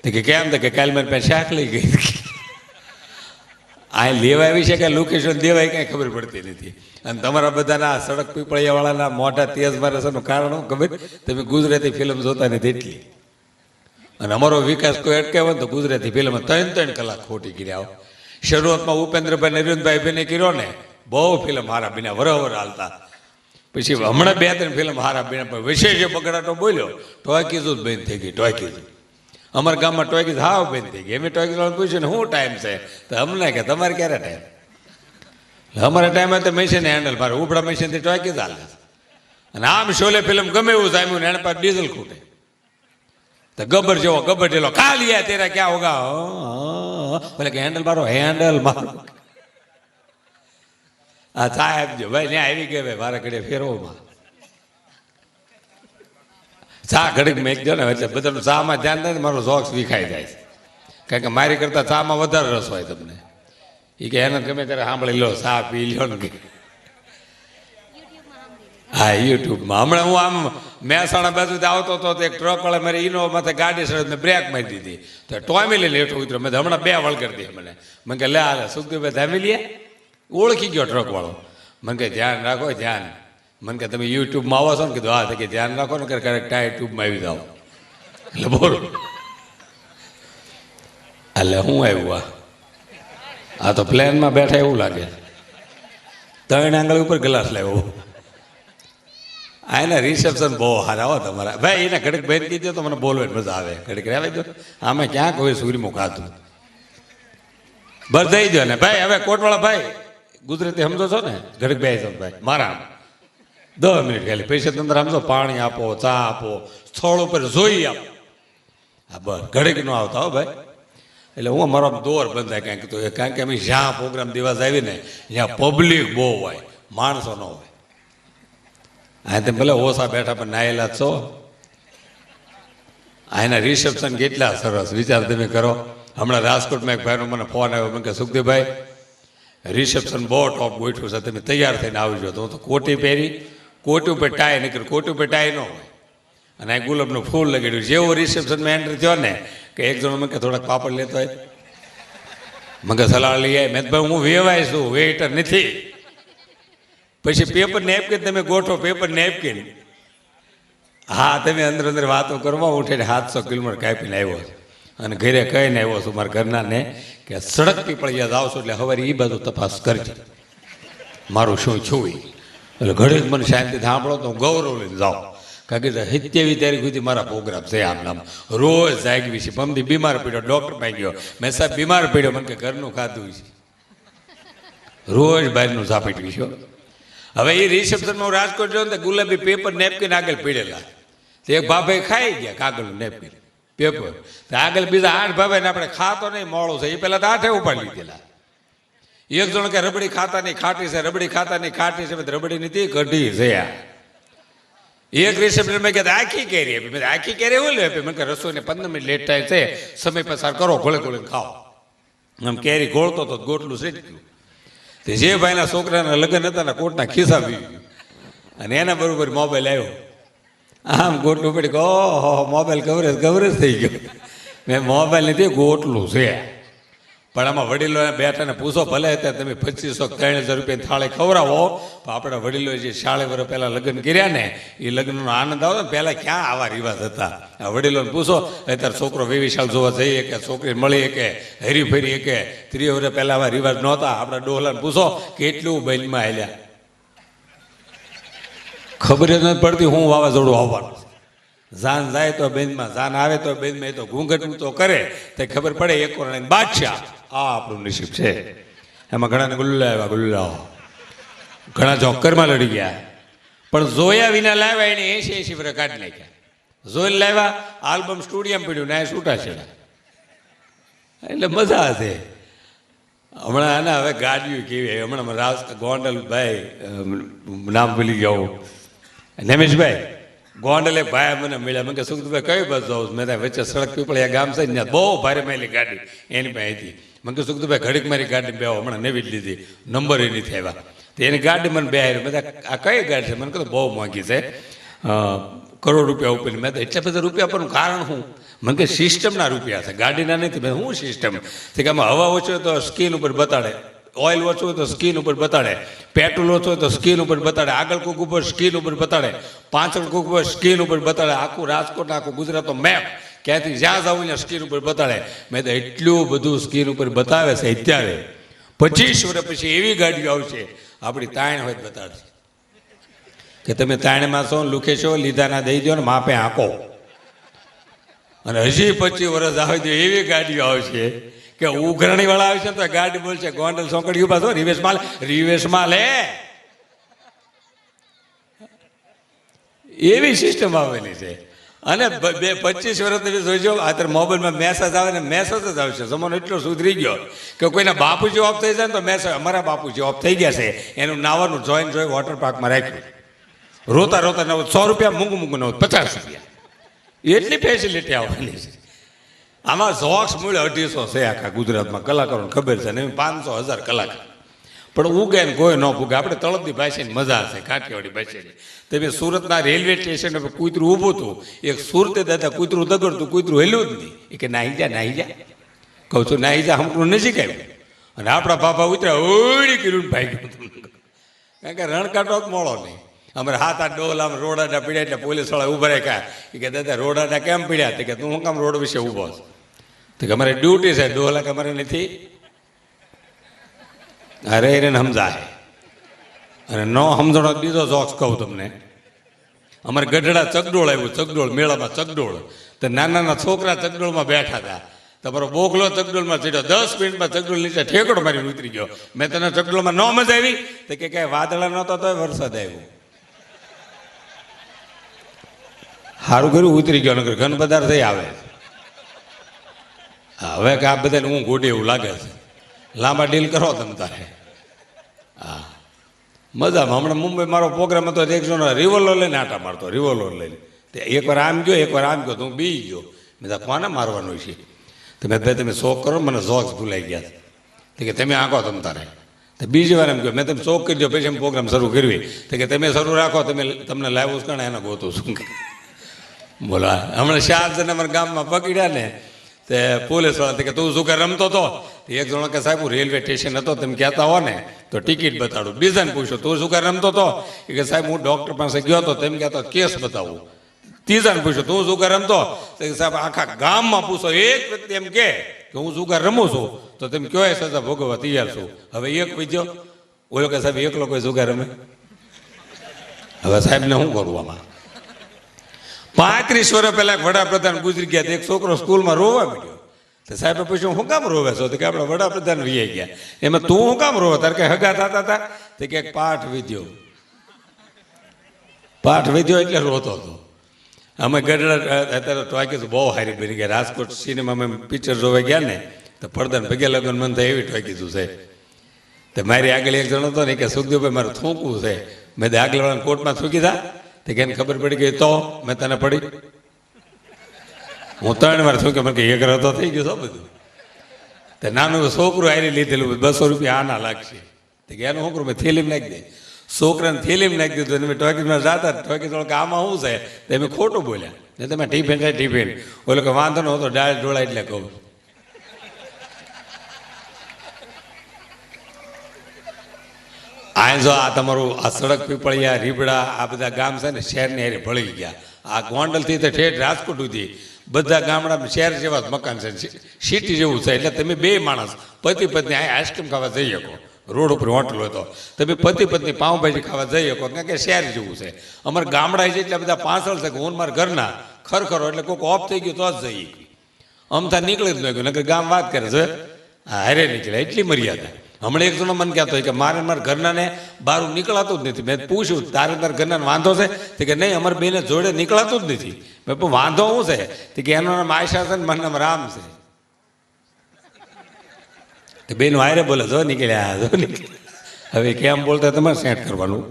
તે કે કેમ? તો કે કાલે મારી પાસે શાક લઈ ગઈ. આ લેવા આવી છે કે લોકેશન દેવાય કાંઈ ખબર પડતી નથી. અને તમારા બધાના સડક પીપળિયાવાળાના મોઢા તેજ મારે છે એનું કારણ ખબર? તમે ગુજરાતી ફિલ્મ જોતા નથી એટલી. અને અમારો વિકાસ કોઈ અટકાવ્યો ને તો ગુજરાતી ફિલ્મ 3 કલાક ખોટી કર્યા. શરૂઆતમાં ઉપેન્દ્રભાઈ નરેન્દ્રભાઈ બેને કર્યો ને, બહુ ફિલ્મ હારા બન્યા, વરવર હાલતા. પછી હમણાં 2-3 ફિલ્મ હારા બન્યા, પણ વિશેષ બગડાટો બોલ્યો, ટોકીઝ જ બંધ થઈ ગઈ. ટોકીઝ અમારા ગામમાં ટોકીઝ હાવ બંધ થઈ ગઈ. એમ ટોકીઝ પૂછ્યું ને શું ટાઈમ છે? તો અમને કે તમારે ક્યારે ટાઈમ? અમારા ટાઈમે તો મશીન હેન્ડલ મારે ઉપડા મશીનથી ટોકીઝ હાલે. અને આમ શોલે ફિલ્મ ગમે એવું જામ્યું ને એને પાસે ડીઝલ ખૂટે. તો ગબ્બર જેવો ગબ્બર જેલો કાલિયા તેરા ક્યાં હોગા? બોલે કે હેન્ડલ મારો, હેન્ડલ મારો. હા, ચા આપજો ભાઈ. ત્યાં આવી ગયો ભાઈ, મારા ઘડે ફેરવોમાં ચા ઘડીક મેકજો ને. એટલે બધાનું ચામાં ધ્યાન થાય ને મારો જોક્સ વિખાઈ જાય છે. કારણ કે મારી કરતાં ચામાં વધારે રસ હોય તમને. એ કે એને ગમે ત્યારે સાંભળી લો, ચા પી લો ને. હા યુટ્યુબમાં હમણાં હું આમ મહેસાણા બાજુથી આવતો હતો તો એક ટ્રક વાળા મારે ઇનોવા માથે ગાડી સડે મેં બ્રેક મારી દીધી તો ટોમી લઈને હેઠો ઉતર્યો મેં હમણાં 2 વળગર દે મને કે લે હાલે સુખદેવભાઈ ધામી લે ઓળખી ગયો ટ્રક વાળો મને કે ધ્યાન રાખો ધ્યાન મને કે તમે યુટ્યુબમાં આવો છો ને કીધું હા કે ધ્યાન રાખો ને ક્યારેક ટાયર ટ્યુબમાં આવી જાઓ એટલે બોલો એટલે હું આવ્યું આ તો પ્લેનમાં બેઠા એવું લાગે 3 આંગળી ઉપર ગ્લાસ લાવ્યો આ એના રિસેપ્શન બહુ સારા હો તમારા ભાઈ એને ઘડીક ભાઈ કીધું તો મને બોલવાની મજા આવે ઘડીક રહેવા દો આમાં ક્યાં કોઈ સૂર્યમુખ ખાતું બસ દઈ દો ને ભાઈ હવે કોટવાળા ભાઈ ગુજરાતી સમજો છો ને ઘડીક બે છો ભાઈ મારા 10 મિનિટ ખાલી પૈસા અંદર સમજો પાણી આપો ચા આપો સ્થળ ઉપર જોઈ આપો હા બસ ઘડીક ન આવતા હો ભાઈ એટલે હું મારો દોર બંધાય કાંઈક તો કારણ કે અમે જ્યાં પ્રોગ્રામ દિવસ આવીને જ્યાં પબ્લિક બહુ હોય માણસો ન હોય આ તમે ભલે ઓછા બેઠા પણ નાયેલા છો આ એના રિસેપ્શન કેટલા સરસ વિચાર તમે કરો હમણાં રાજકોટમાં એક ભાઈનો મને ફોન આવ્યો મને કે સુખદેવભાઈ રિસેપ્શન બહુ ટોપ ગોઠવું છે તમે તૈયાર થઈને આવજો તો હું તો કોટી પહેરી કોટી ઉપર ટાઈ નીકળી કોટી ઉપર ટાઈ ન હોય અને આ ગુલાબનું ફૂલ લગાડ્યું જેવો રિસેપ્શનમાં એન્ટ્રી થયો ને કે એક જણો મને કે થોડાક પાપડ લેતો હોય મને સલાહ લઈ આવી મેં ભાઈ હું વેવાય છું વેઇટર નથી પછી પેપર નેપકીન તમે ગોઠવો પેપર નેપકીન હા તમે અંદર અંદર વાતો કરવા ઉઠીને 700 કિલોમીટર કાપીને આવ્યો અને ઘરે કહીને આવ્યો છું મારા ઘરનાને કે સડક પીપળિયા જાવ છું એટલે હવે એ બાજુ તપાસ કરજે મારું શું છું એટલે ઘડીક મને શાંતિ સાંભળો તો હું ગૌરવ લઈને જાઉં કારણ કે 27 તારીખ સુધી મારા પ્રોગ્રામ છે આમ નામ રોજ જાગવી છે પમદી બીમાર પડ્યો ડૉક્ટર પાસે ગયો મેં સાહેબ બીમાર પડ્યો મને કે ઘરનું ખાધું છે રોજ બહારનું ઝાપટ્યું છે હવે એ રિસેપ્શનમાં હું રાજકોટ જાઉં ને ગુલાબી પેપર નેપકીન આગળ પીડેલા તો એક ભાભાઈ ખાઈ ગયા કાગળનું નેપકીન પેપર તો આગળ બીજા 8 ભાભાઈને આપણે ખાતો નહીં મોડું છે એ પહેલાં તો 8 ઉપાડી લીધેલા એક જણ કે રબડી ખાતાની ખાટી છે રબડી ખાતાની ખાટી છે રબડી નથી કઢી છે એક રિસેપ્શન મેં કહેતા આખી કેરી આપી મેં આખી કેરી એવું લે આપી મેં કે રસોઈને 15 મિનિટ લેટ થાય છે સમય પસાર કરો ગોળે ગોળે ખાઓ આમ કેરી ગોળતો તો ગોટલું સેટી ગયું તે જે ભાઈના છોકરાના લગ્ન હતા ને કોટના ખિસ્સા વી અને એના બરોબર મોબાઈલ આવ્યો આમ ગોટલું પડી ગયો ઓહો મોબાઈલ કવરેજ થઈ ગયો મેં મોબાઈલ નથી ગોટલું છે પણ આમાં વડીલો બેઠાને પૂછો ભલે અત્યારે તમે 2500-3000 રૂપિયાની થાળી ખવડાવો પણ આપણા વડીલો જે 40 વર્ષ પહેલાં લગ્ન કર્યા ને એ લગ્નનો આનંદ આવતો ને પહેલાં ક્યાં આવા રિવાજ હતા આ વડીલોને પૂછો અત્યારે છોકરો 20 સાલ જોવા જઈએ કે છોકરી મળી કે હરી ફરી કે 30 વર્ષ પહેલાં આવા રિવાજ નહોતા આપણા ડોહલાને પૂછો કેટલું બહેનમાં હાલ્યા ખબર જ નથી પડતી હું વાવાઝોડું આવવાનું જાન જાય તો બેનમાં જાન આવે તો બેનમાં એ તો ઘૂંઘટવું તો કરે તે ખબર પડે એક કોરણે બાદશાહ આ આપણું નસીબ છે એમાં ઘણાને ગુલ્લા આવ્યા ગુલ્લા ઘણા જોકરમાં લડી ગયા પણ જોયા વિના લાવ્યા એને 80 વર્ષ કાઢી નાખ્યા જોઈને લાવ્યા આલ્બમ સ્ટુડિયમ પડ્યું ને છૂટા છેડા એટલે મજા હશે હમણાં આના હવે ગાડીઓ કેવી હમણાં રાજ ગોંડલભાઈ નામ ભૂલી ગયો નમેશભાઈ ગોંડલ એક ભાઈ મને મળ્યા મેં કે સુખદભાઈ કઈ બસ જાઉં મેં વચ્ચે સડક પીપળિયા ગામ છે ને બહુ ભારે મેલી ગાડી એની પાસે હતી મેં કે સુખદભાઈ ઘડીક મારી ગાડી બેહો હમણાં નવી જ લીધી નંબર એ નથી આવ્યા તો એની ગાડી મને બેહારી મેં આ કઈ ગાડી છે મને કહ્યું બહુ મોંઘી છે કરોડ રૂપિયા ઉપરની મેં તો એટલા બધા રૂપિયા પરનું કારણ શું મને કે સિસ્ટમના રૂપિયા છે ગાડીના નથી મેં શું સિસ્ટમ કે આમાં હવા ઓછો તો સ્કીન ઉપર બતાડે ઓઇલ ઓછું હોય તો સ્કીન ઉપર બતાડે પેટ્રોલ ઓછું હોય તો સ્કીન ઉપર બતાડે આગળ કોક ઉપર સ્કીન ઉપર બતાડે પાછળ કોક ઉપર સ્કીન ઉપર બતાડે આખું રાજકોટ આખું ગુજરાતનો મેપ ક્યાંથી જ્યાં જવું ત્યાં સ્કીન ઉપર બતાડે મેં તો એટલું બધું સ્કીન ઉપર બતાવે છે અત્યારે 25 વર્ષ પછી એવી ગાડીઓ આવશે આપણી તાણ હોય બતાડશે કે તમે તાણમાં છો લુખે છો લીધાના દઈ દો ને માપે આંકો અને હજી 25 વર્ષ આવે તો એવી ગાડીઓ આવશે કે ઉઘરાણી વાળા આવશે તો ગાડી બોલશે ગોંડલ સોંકડી ઉભા છો રિવેશમાં લે એવી સિસ્ટમ આવેલી છે અને 25 વર્ષ તમે જોઈજો અત્યારે મોબાઈલમાં મેસેજ આવે ને મેસેજ જ આવશે જમાનો એટલો સુધરી ગયો કે કોઈના બાપુજી ઓફ થઈ જાય ને તો મેસેજ અમારા બાપુજી ઓફ થઈ ગયા છે એનું નાવાનું જોઈન વોટર પાર્કમાં રાખ્યું રોતા રોતા 100 રૂપિયા મૂંગું 50 રૂપિયા એટલી ફેસિલિટી આવવાની છે આમાં જોક્સ મૂળે 250 છે આખા ગુજરાતમાં કલાકારોને ખબર છે ને 500,000 કલાકાર પણ ઉગે ને કોઈ ન પૂગે. આપણે તળપદી ભાષાની મજા છે, કાઠિયાવાડી ભાષાની. તમે સુરતના રેલવે સ્ટેશન પર કૂતરું ઊભું હતું, એક સુરતે દાદા કૂતરું દગડતું, કૂતરું હેલ્યું જ નહીં. એ કે નાહી જા કહું છું, નાહી જા હમણાં નજીક આવ્યું. અને આપણા બાપા ઉતર્યા, ઓળી કર્યું ને ભાઈ ગયું. કારણ કે રણકાટો જ મળો નહીં. અમારે 7-8 ડોલ આમ રોડાડા પીડ્યા એટલે પોલીસવાળા ઊભા રાખ્યા. એ કે દાદા રોડાડા કેમ પીડ્યા? તે કે તું શું કામ રોડ વિશે ઊભો છો? તો કે અમારે ડ્યુટી છે, ડોલા કે અમારે નથી. અરે એને સમજાય. અને ન સમજણો બીજો જોક્સ કહું તમને. અમારે ગઢડા ચકડોળ આવ્યું, ચકડોળ મેળામાં ચકડોળ. તો નાના છોકરા ચકડોળમાં બેઠા હતા. તમારો બોગલો ચકડોળમાં ચડ્યો, 10 મિનિટમાં ચકડોળ નીચે ઠેકડો મારીને ઉતરી ગયો. મેં તને ચકડોળમાં ન મજા આવી? તો કે કાંઈ વાદળા નહોતો તોય વરસાદ આવ્યો. સારું કર્યું ઉતરી ગયો, નકર ઘન પદાર્થ થઈ આવે. હવે કે આ બધાને હું ગોડી એવું લાગે છે. લાંબા ડીલ કરો તમે તારે. હા મજામાં. હમણાં મુંબઈ મારો પ્રોગ્રામ હતો, એક જણો રિવોલ્વર લઈને આટા મારતો, રિવોલ્વર લઈને. તે એકવાર આમ ગયો, એકવાર આમ ગયો, તો હું બી ગયો. મેં તો કોને મારવાનું છે? તો મેં ભાઈ તમે શોખ કરો, મને જોક્સ ભૂલાઈ ગયા. તો કે તમે આંકો તમે તારે. તો બીજી વાર એમ કહ્યું, મેં તમે શોખ કરી દો પછી એમ પ્રોગ્રામ શરૂ કરવી. તો કે તમે શરૂ રાખો, તમને લાવ્યું કારણે એને ગોતું શું. બોલા હમણાં 4 જણ અમારા ગામમાં પકડ્યા ને, તે પોલીસવાળા કે તું શું કે રમતો હતો? એક જણો કે સાહેબ હું રેલવે સ્ટેશન હતો, તમે કહેતા હો ને તો ટિકિટ બતાડું. બીજાને પૂછ્યું તું શું કે રમતો હતો? એ કે સાહેબ હું ડૉક્ટર પાસે ગયો હતો, તેમ કહેતો કેસ બતાવું. ત્રીજાને પૂછ્યું તું શું કે રમતો? તો સાહેબ આખા ગામમાં પૂછો, એક વ્યક્તિ એમ કે હું શું કે રમું છું તો તમે કયો એ સજા ભોગવવા તૈયાર છું. હવે એક વિજ્યો ઓલો કે સાહેબ એકલો કોઈ શું કે રમે? હવે સાહેબને શું કરવું આમાં? 35 વર્ષ પહેલા વડાપ્રધાન ગુજરી ગયા. એક છોકરો સ્કૂલમાં રોવા માંડ્યો. તો સાહેબે પૂછ્યું હું કામ રોવે છો? તો કે આપણા વડાપ્રધાન વી ગયા. એમાં તું શું કામ રોવે? તારે કઈ હગા થતા હતા? તો કે પાઠ વિધ્યો એટલે રોતો હતો. અમે ગઢડા અત્યારે ટોકીઝ બહુ સારી બની ગયા. રાજકોટ સિનેમામાં પિક્ચર જોવા ગયા ને તો પડદાને ભગે લગ્ન મન થાય એવી ટોકીઝ છે. તો મારી આગળ એક જણ હતો ને કે સુખદેવભાઈ મારે થૂંકવું છે. મેં આગળવાળાને કોર્ટમાં થૂંકી દા. તો કે એને ખબર પડી ગઈ તો મેં તને પડી. હું 3 વાર થૂંક્યો. મને કે એક રતો થઈ ગયો છો બધું. તો નાનું છોકરું હારી લીધેલું, 200 રૂપિયા આના લાગશે. તો કે એનું છોકરું મેં થેલીમાં નાખી દે. છોકરાને થેલીમાં નાખી દીધું. મેં ટોકીઝમાં જતા ટોકીઝ કે આમાં શું છે? તો એમ ખોટું બોલ્યા. ને તમે ટિફિન ઓલો કે વાંધો નહોતો ડાળ ઢોળા એટલે કહું. આ જો આ તમારું આ સડક પીપળિયા રીબડા આ બધા ગામ છે ને શહેરની હારે ભળી ગયા. આ ગોંડલથી તો ઠેઠ રાજકોટ સુધી બધા ગામડામાં શહેર જેવા જ મકાન છે, સિટી જેવું છે. એટલે તમે 2 માણસ પતિ પત્ની અહીં આઈસ્ક્રીમ ખાવા જઈ શકો. રોડ ઉપર હોટલ હોય તો તમે પતિ પત્ની પાઉંભાજી ખાવા જઈ શકો. કારણ કે શહેર જેવું છે. અમારે ગામડા છે એટલે બધા પાછળ છે કે હું મારા ઘરના ખરખરો એટલે કોઈક ઓફ થઈ ગયું તો જ જઈએ. અમથા નીકળી જ ન ગયું. નકર ગામ વાત કરે છે હારે નીકળે એટલી મર્યાદા. હમણાં એક જણો મને કહેતો હોય કે મારા ઘરનાને બહાર નીકળાતું જ નથી. મેં પૂછ્યું તારે તારા ઘરનાને વાંધો છે? તો કે નહીં અમારે બેને જોડે નીકળાતું જ નથી. મેં પણ વાંધો શું છે? તો કે એનું નામ આયશા છે ને મારું નામ રામ છે. તો બેનું હારે બોલે જો નીકળ્યા જો નીકળ્યા. હવે કેમ બોલતા તમારે સેટ કરવાનું.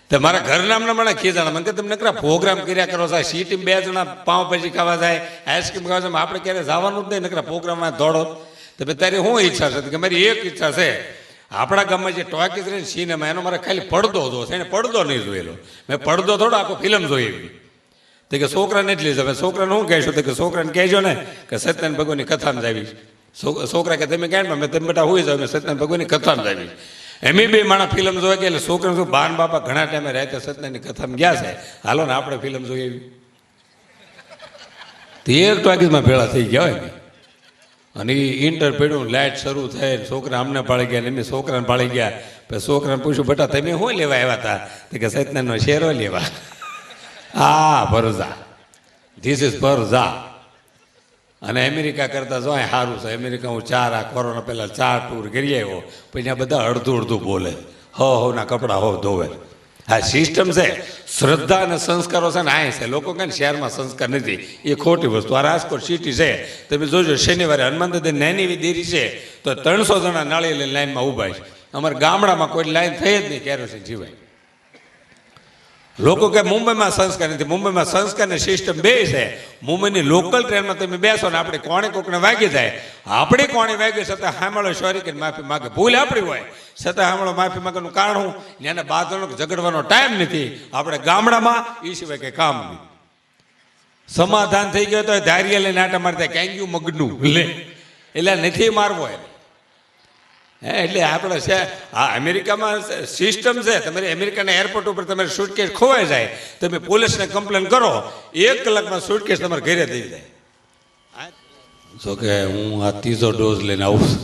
તો મારા ઘરના મને ખીજાણા. મને કે તમે નકરા પ્રોગ્રામ કર્યા કરો છો. સિટી 2 જણા પાઉંભાજી ખાવા જાય, આઈસ્ક્રીમ ખાવા જાય, આપણે ક્યારે જવાનું જ નહીં. નકરા પ્રોગ્રામમાં દોડો. તો તારી શું ઈચ્છા છે? કે મારી એક ઈચ્છા છે, આપણા ગામમાં જે ટોકીઝ રહે ને સિનેમા એનો મારે ખાલી પડદો જોશે. એને પડદો નહીં જોયેલો. મેં પડદો થોડો આખો ફિલ્મ જોઈ એવી. તો કે છોકરાને એટલી જ. હવે છોકરાને શું કહેશો? તો કે છોકરાને કહેજો ને કે સત્યનારાયણ ભગવાનની કથામાં જાવી. છોકરા કે તમે ક્યાં? મેં તમે બેટા હોઈ જાવ, મેં સત્યનારાયણ ભગવાનની કથામાં જાવી. એમ 2 માણસ ફિલ્મ જોવા ગયા. એટલે છોકરાને શું બાન બાપા ઘણા ટાઈમે રહેતે સત્યનારાયણની કથામાં ગયા છે, હાલો ને આપણે ફિલ્મ જોઈએ એવી. તો એક ટોકીઝમાં ભેળા થઈ ગયા હોય. અને એ ઇન્ટર પડ્યું, લાઇટ શરૂ થઈ, છોકરા અમને પાળી ગયા ને એમને છોકરાને પાળી ગયા. પછી છોકરાને પૂછ્યું બેટા તમે શું લેવા આવ્યા હતા? તો કે સત્યનારાયણનો શેરો લેવા. હા પરઝા, ધીસ ઇઝ પરઝા. અને અમેરિકા કરતાં જો અહીં સારું છે. અમેરિકા હું 4 આ કોરોના પહેલાં 4 ટૂર કરી આવ્યો. પછી આ બધા અડધું બોલે, હોના કપડાં ધોવે. હા સિસ્ટમ છે. શ્રદ્ધા અને સંસ્કારો છે ને આ છે. લોકો કહે ને શહેરમાં સંસ્કાર નથી, એ ખોટી વસ્તુ. આ રાજકોટ સિટી છે. તમે જોજો શનિવારે હનુમાન દાદા નાની એવી દેરી છે તો 300 જણા નાળિયેર લઈને લાઈનમાં ઊભા છે. અમારા ગામડામાં કોઈ લાઈન થઈ જ નહીં કેરોસીન સિવાય. લોકો કે મુંબઈમાં સંસ્કાર નથી. મુંબઈમાં સંસ્કારની સિસ્ટમ 2 છે. મુંબઈની લોકલ ટ્રેનમાં તમે બેસો ને આપણે કોણે કોકને વાગી જાય, આપણે કોણે વાગી છતાં સાંભળો સોરી કે માફી માગે, ભૂલ આપણી હોય. છતાં હમણાં માફી માંગવાનું કારણ હું એને બાદનો ઝઘડવાનો ટાઈમ નથી. આપણે ગામડામાં એ સિવાય કંઈ કામ નહીં. સમાધાન થઈ ગયો તો ધારિયા લઈને આટા મારતા કેંગ્યુ મગનું લે એટલે નથી મારવો એને. એટલે આપણે છે આ અમેરિકામાં સિસ્ટમ છે. તમારે અમેરિકાના એરપોર્ટ ઉપર તમારે સુટકેસ ખોવાઈ જાય, તમે પોલીસને કમ્પ્લેન કરો, 1 કલાકમાં સુટકેસ તમારે ઘરે થઈ જાય. જો કે હું આ 3જો ડોઝ લઈને આવું છું,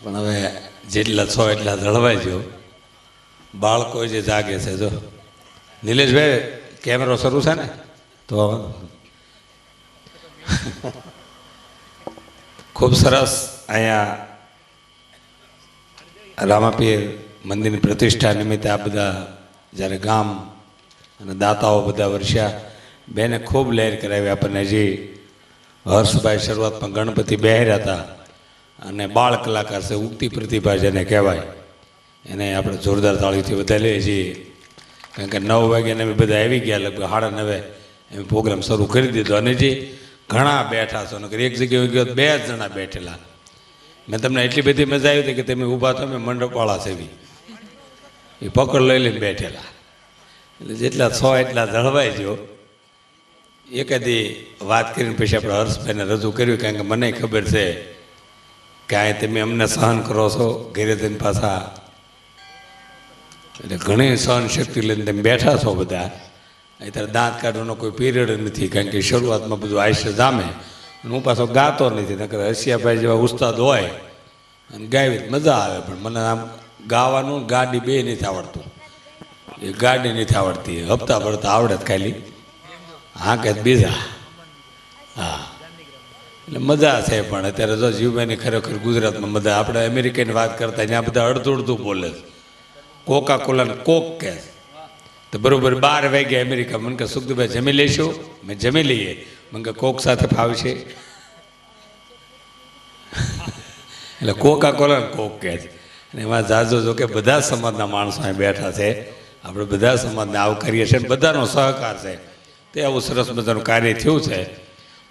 પણ હવે જેટલા છો એટલા જળવાઈ ગયો. બાળકો જે જાગે છે, જો નિલેશભાઈ કેમેરો શરૂ છે ને તો ખૂબ સરસ. અહીંયા રામાપીર મંદિરની પ્રતિષ્ઠા નિમિત્તે આ બધા જ્યારે ગામ અને દાતાઓ બધા વર્ષ્યા, બેને ખૂબ લહેર કરાવી આપણને. હજી હર્ષભાઈ શરૂઆતમાં ગણપતિ બેહર્યા હતા અને બાળ કલાકાર છે, ઉગતી પ્રતિભા જેને કહેવાય, એને આપણે જોરદાર તાળીથી વધારી લઈએ છીએ. કારણ કે 9 વાગ્યાને અમે બધા આવી ગયા, લગભગ 9:30 એમ પ્રોગ્રામ શરૂ કરી દીધો. અને જે ઘણા બેઠા છો, નકર એક જગ્યાએ ગયો 2 જણા બેઠેલા. મેં તમને એટલી બધી મજા આવી હતી કે તમે ઊભા તમે મંડપવાળા સેવી એ પકડ લઈ લઈને બેઠેલા. એટલે જેટલા છો એટલા જળવાઈ ગયો. એકાદી વાત કરીને પછી આપણે હર્ષભાઈને રજૂ કર્યું, કારણ કે મને ખબર છે કે આ તમે અમને સહન કરો છો ઘરે થઈને પાછા, એટલે ઘણી સહન શક્તિ લઈને તમે બેઠા છો બધા. અત્યારે દાંત કાઢવાનો કોઈ પીરિયડ નથી, કારણ કે શરૂઆતમાં બધું આયુષ્ય જામે. હું પાછો ગાતો નથી, નકર હસિયાભાઈ જેવા ઉસ્તાદ હોય અને ગાવી મજા આવે. પણ મને આમ ગાવાનું ગાડી બે નથી આવડતું. એ ગાડી નથી આવડતી, હપ્તા ભરતા આવડે ખાલી, હા કે બીજા. હા, એટલે મજા છે. પણ અત્યારે જો જીવભાઈની ખરેખર ગુજરાતમાં મજા. આપણે અમેરિકાની વાત કરતા ત્યાં બધા અડધું અડધું બોલે છે. કોકા કોલાને કોક કહે તો બરાબર 12 વાગ્યા અમેરિકા. મને કે સુખદભાઈ જમી લઈશું? મેં જમી લઈએ. મને કે કોક સાથે ફાવશે? એટલે કોકા કોલાને કોક કહે છે. અને એમાં જાજો જો કે બધા સમાજના માણસો અહીં બેઠા છે. આપણે બધા સમાજને આવકારીએ છીએ, બધાનો સહકાર છે. તે આવું સરસ મજાનું કાર્ય થયું છે.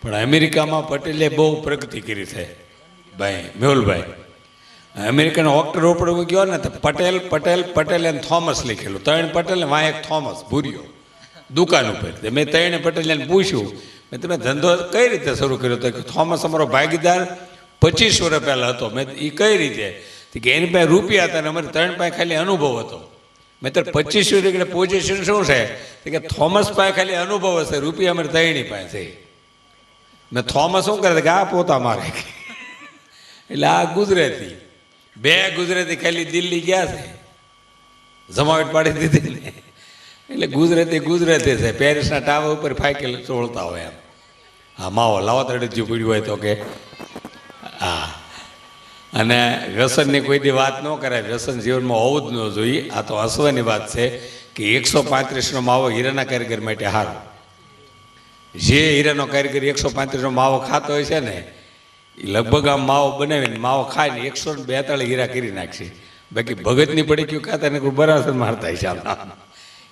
પણ અમેરિકામાં પટેલે બહુ પ્રગતિ કરી છે ભાઈ મેહુલભાઈ. અમેરિકાના ઓક્ટર ઉપર ગયો ને તો પટેલ પટેલ પટેલ અને થોમસ લખેલું. 3 પટેલ ને વાં 1 થોમસ ભૂર્યો દુકાન ઉપર. મેં 3 પટેલ એને પૂછ્યું, મેં તમે ધંધો કઈ રીતે શરૂ કર્યો? તો કે થોમસ અમારો ભાગીદાર 25 વર્ષ પહેલાં હતો. મેં એ કઈ રીતે? કે એની પાસે રૂપિયા હતા અને અમારે 3 પાસે ખાલી અનુભવ હતો. મેં તો 25 વર્ષ એટલે પોઝિશન શું છે? કે થોમસ પાસે ખાલી અનુભવ હશે, રૂપિયા અમારે 3 પાસે. મેં થોમસ શું કરે કે આ પોતા મારે, એટલે આ ગુજરાતી 2 ગુજરાતી ખાલી દિલ્હી ગયા છે, જમાવટ પાડી દીધી ને. એટલે ગુજરાતી ગુજરાતી છે. પેરિસના ટાવર ઉપર ફાઈકેલ ચોળતા હોય એમ. હા, માવો લાવો તરડ્યું પડ્યું હોય તો કે હા. અને વ્યસનની કોઈ દી વાત ન કરાય. વ્યસન જીવનમાં હોવું જ ન જોઈએ. આ તો હસવાની વાત છે કે 135નો માવો હીરાના કારીગર માટે હારો. જે હીરાનો કારીગર 135નો માવો ખાતો હોય છે ને, એ લગભગ આમ માવો બનાવીને માવો ખાઈને 142 હીરા કરી નાખશે. બાકી ભગતની પડી ગયું ખાતા ને કોઈ બરાબર મારતા છે.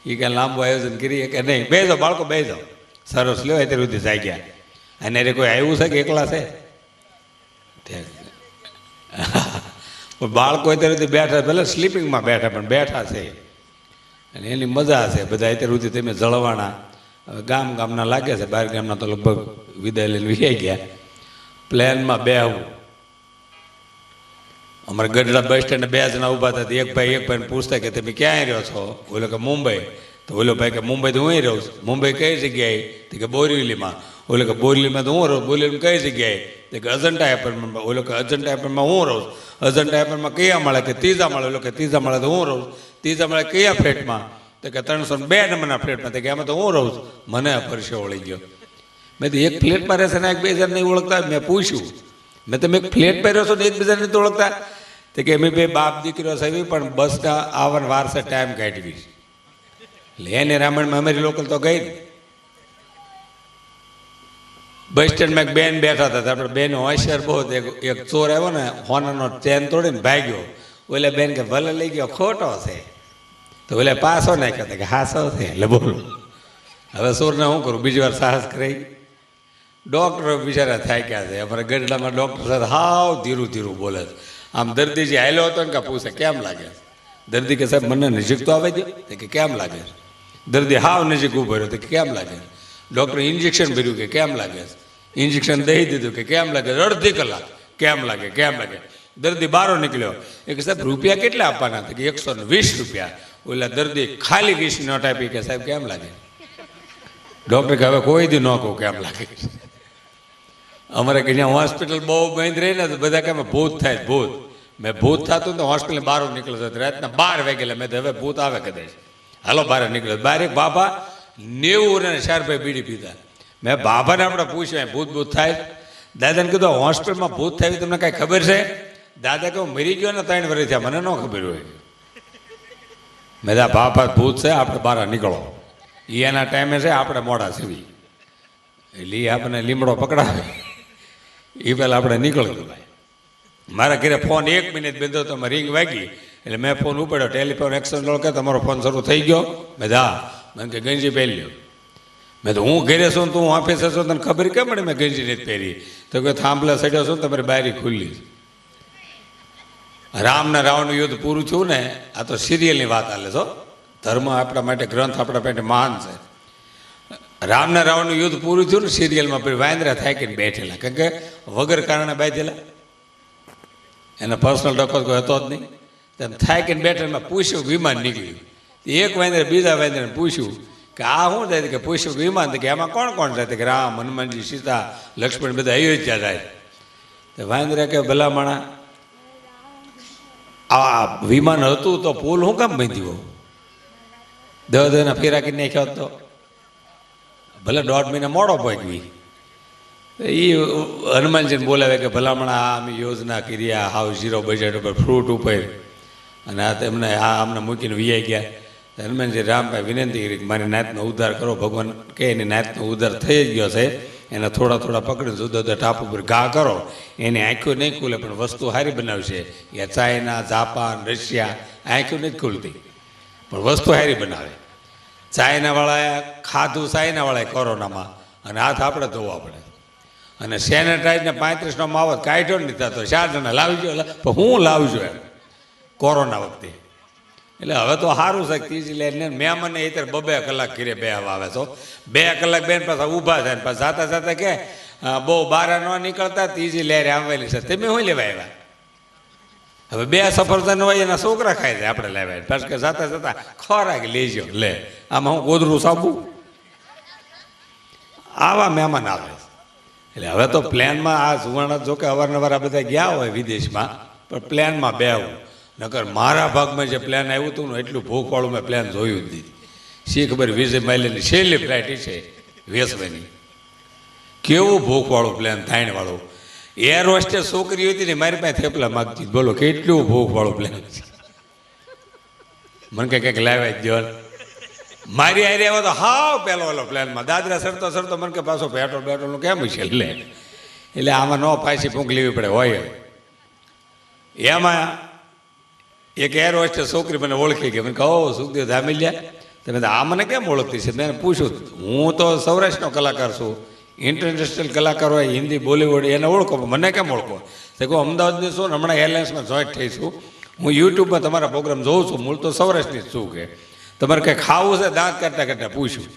એ કાંઈ લાંબુ આયોજન કરીએ કે નહીં? બે જાઓ બાળકો, બે જાઓ. સરસ લ્યો. અત્યારે સુધી જાય ગયા. અને અરે કોઈ આવ્યું છે કે એકલા છે? બાળકો અત્યારે સુધી બેઠા, ભલે સ્લીપિંગમાં બેઠા પણ બેઠા છે. અને એની મજા છે. બધા અત્યારે સુધી તમે જળવાના. હવે ગામના લાગે છે, બહાર ગામના તો લગભગ વિદાય લઈને વિહાઈ ગયા. પ્લેનમાં બેહવું. અમારા ગઢડા બસ સ્ટેન્ડે 2 જણા ઊભા હતા. એક ભાઈને પૂછતા કે તમે ક્યાં રહ્યો છો? ઓલો કે મુંબઈ. તો ઓલો ભાઈ કે મુંબઈ તો હું રહું છું. મુંબઈ કઈ જગ્યાએ? તો કે બોરીવલીમાં. ઓલો કે બોરીવલીમાં તો હું રહું. બોરીવલી કઈ જગ્યાએ? તો કે અજંટા એપાર્ટમેન્ટમાં. ઓલો કે અજંટા એપાર્ટમેન્ટમાં હું રહું છું. અજંટા એપાર્ટમેન્ટમાં કયા માળે? કે 3જા માળે. ઓલો કે 3જા માળે તો હું રહું છું. 3જા માળે કયા ફ્લેટમાં? તો કે 302 નંબરના ફ્લેટમાં. તો કે આમાં તો હું રહું છું. મને પરસે ઓળી ગયો. મેં તો એક ફ્લેટમાં રહેશે ને 1-2 જણ નહીં ઓળખતા? મેં પૂછ્યું, મેં તમે એક ફ્લેટ પર રહ્યો છો ને એકબીજાને નથી ઓળખતા? તો કે અમે 2 બાપ દીકરીઓ છે, પણ બસના આવવાનો વાર છે, ટાઈમ કાઢવી. એટલે એને રામાયણમાં અમારી લોકલ તો ગઈ. બસ સ્ટેન્ડમાં એક બેન બેઠા હતા. આપણે બેન હોશિયાર બહુ. એક ચોર આવ્યો ને, હોનાનો ચેન તોડીને ભાગ્યો. ઓલે બેન કે ભલે લઈ ગયો, ખોટો છે. તો ઓલે પાછો નાખ્યો કે હાસો છે. એટલે બોલો હવે ચોરને શું કરું? બીજી વાર સાહસ કરી. ડૉક્ટરો બિચારા થાય ક્યાં છે? અમારા ગઢડામાં ડૉક્ટર સાથે હાવ ધીરું ધીરું બોલે છે. આમ દર્દી જે હાલ્યો હતો ને કે પૂછે કેમ લાગે? દર્દી કે સાહેબ મને નજીક તો આવે દો. કે કેમ લાગે? દર્દી હાવ નજીક ઊભો રહ્યો તો કે કેમ લાગે? ડૉક્ટરે ઇન્જેક્શન ભર્યું કે કેમ લાગે? ઇન્જેક્શન દઈ દીધું કે કેમ લાગે? અડધી કલાક કેમ લાગે કેમ લાગે? દર્દી બહાર નીકળ્યો એ કે સાહેબ રૂપિયા કેટલા આપવાના હતા? કે 120 રૂપિયા. ઓલા દર્દી ખાલી 20 નોટ આપી કે સાહેબ કેમ લાગે? ડૉક્ટર કે હવે કોઈ દી ન કહું કેમ લાગે. અમારે કે જ્યાં હોસ્પિટલ બહુ બંધ રહી ને તો બધા કે ભૂત થાય ભૂત. મેં ભૂત થતું ને હોસ્પિટલ બહાર નીકળતો રાતના 12 વાગેલા. મેં હવે ભૂત આવે કદાચ હાલો બહાર નીકળ્યો. બહાર એક બાબા 90 અને 4 ભાઈ બીડી પીતા. મેં બાબાને આપણે પૂછ્યું ભૂત ભૂત થાય? દાદાને કીધું હોસ્પિટલમાં ભૂત થાય તમને કાંઈ ખબર છે? દાદા કહું મરી ગયો ને 3 વર્ષ થયા મને ન ખબર હોય. મેં દા બાપા ભૂત છે આપણે બહાર નીકળો. એના ટાઈમે છે આપણે મોડા સીવી એટલે આપણને લીમડો પકડાવે એ પહેલાં આપણે નીકળ્યું. ભાઈ મારા ઘરે ફોન 1 મિનિટ બેંધો તો રિંગ વાગી એટલે મેં ફોન ઉપાડ્યો. ટેલિફોન એક્શન લો કે તમારો ફોન શરૂ થઈ ગયો? મેં હા. મને કે ગંજી પહેરી લ્યો. મેં તો હું ઘરે છું તું ઓફિસે છું તને ખબર કેમ પડે મેં ગંજી નથી પહેરી? તો કે થાંભલા સડ્યો છું તમારી બારી ખુલ્લી. રામના રાવણનું યુદ્ધ પૂરું થયું ને આ તો સિરિયલની વાત હાલે છો. ધર્મ આપણા માટે ગ્રંથ આપણા માટે મહાન છે. રામના રાવણનું યુદ્ધ પૂરું થયું ને સિરિયલમાં પછી વાંદરા થાકીને બેઠેલા કારણ કે વગર કારણે બાંધેલા. એનો પર્સનલ ડકો કોઈ હતો જ નહીં. તેમ થાકીને બેઠા એમાં પૂછ્યું વિમાન નીકળ્યું. એક વાંદરે બીજા વાંદરાને પૂછ્યું કે આ શું થાય? કે પૂછ્યું વિમાન કે એમાં કોણ કોણ જાય? કે રામ હનુમાનજી સીતા લક્ષ્મણ બધા અયોધ્યા જાય. તો વાંદરા કે ભલા માણા આ વિમાન હતું તો પુલ હું કામ બાંધ્યો? દના ફેરા કરી નાખ્યો તો ભલે 1.5 મહિના મોડો પહોંચવી. એ હનુમાનજીને બોલાવે કે ભલામણા આ અમે યોજના કરી આ હાવ 0 બજેટ ઉપર ફ્રૂટ ઉપર અને આ તેમને આ અમને મૂકીને વિયાઈ ગયા. હનુમાનજી રામભાઈ વિનંતી કરી મારી નાતનો ઉદ્ધાર કરો. ભગવાન કે એની નાતનો ઉદ્ધાર થઈ જ ગયો છે. એને થોડા થોડા પકડીને જુદા જુદા ટાપુ પર ઘા કરો. એની આંખો નહીં ખુલે પણ વસ્તુ સારી બનાવશે. એ ચાઇના જાપાન રશિયા આંખો નથી ખુલતી પણ વસ્તુ સારી બનાવે. ચાઇનાવાળાએ ખાધું ચાઇનાવાળાએ કોરોનામાં અને હાથ આપણે ધોવા પડે. અને સેનેટાઈઝને 35નો માવત કાઢ્યો નથી થતો. 4 જણા લાવજો પણ હું લાવજો એમ કોરોના વખતે. એટલે હવે તો સારું છે ત્રીજી લહેરને મહેમાનને એ ત્યારે 2 કલાક ઘરે બે આવે છો. 2 કલાક બેન પાછા ઊભા થાય ને પાછા જાતા જાતા કે બહુ બહાર ન નીકળતા ત્રીજી લહેર આવેલી છે તમે શું લેવા આવ્યા? હવે 2 સફરજન હોય એના છોકરા ખાઈ જાય આપણે લેવાય પાછું કે જાતા જતા ખોરાક લેજો લે આમાં હું ગોદરું સાબુ. આવા મહેમાન આવે. એટલે હવે તો પ્લેનમાં આ જુવાણા જો કે અવારનવાર આ બધા ગયા હોય વિદેશમાં પણ પ્લેનમાં બેવું. નકર મારા ભાગમાં જે પ્લેન આવ્યું હતું ને એટલું ભૂખવાળું મેં પ્લેન જોયું જ નથી. શી ખબર વિજય માલ્યાની છેલ્લી ફ્લાઇટ છે વેસવાની. કેવું ભૂખવાળું પ્લેન થાઈણવાળું. એર હોસ્ટેસ છોકરી હતી ને મારી પાસે થેપલા માગતી. બોલો કેટલું ભૂખવાળું પ્લેન છે. મને કંઈક લાવ્યા જ દેવાનું. મારી હારે આવ્યો તો હાવ પહેલો ઓલો પ્લેનમાં દાદરા સરતો સરતો મને કે પાછો પેટ્રોલનું કેમ છે લે. એટલે આમાં ન પાછી ફૂંક લેવી પડે હોય. એમાં એક એર હોસ્ટેસ છોકરી મને ઓળખી ગઈ. મને કહો સુખદેવ ધામેલિયા તમે આ મને કેમ ઓળખતી છે? મેં પૂછ્યું હું તો સૌરાષ્ટ્રનો કલાકાર છું. ઇન્ટરનેશનલ કલાકાર હોય હિન્દી બોલિવૂડ એને ઓળખો મને કેમ ઓળખો? તો કહું અમદાવાદની છું હમણાં એરલાઇન્સમાં જોઈન્ટ થઈ છું. હું યુટ્યુબમાં તમારા પ્રોગ્રામ જોઉં છું. મૂળ તો સૌરાષ્ટ્રની જ છું. કે તમારે કંઈ ખાવું છે? દાંત કાઢતા કાઢતા પૂછ્યું.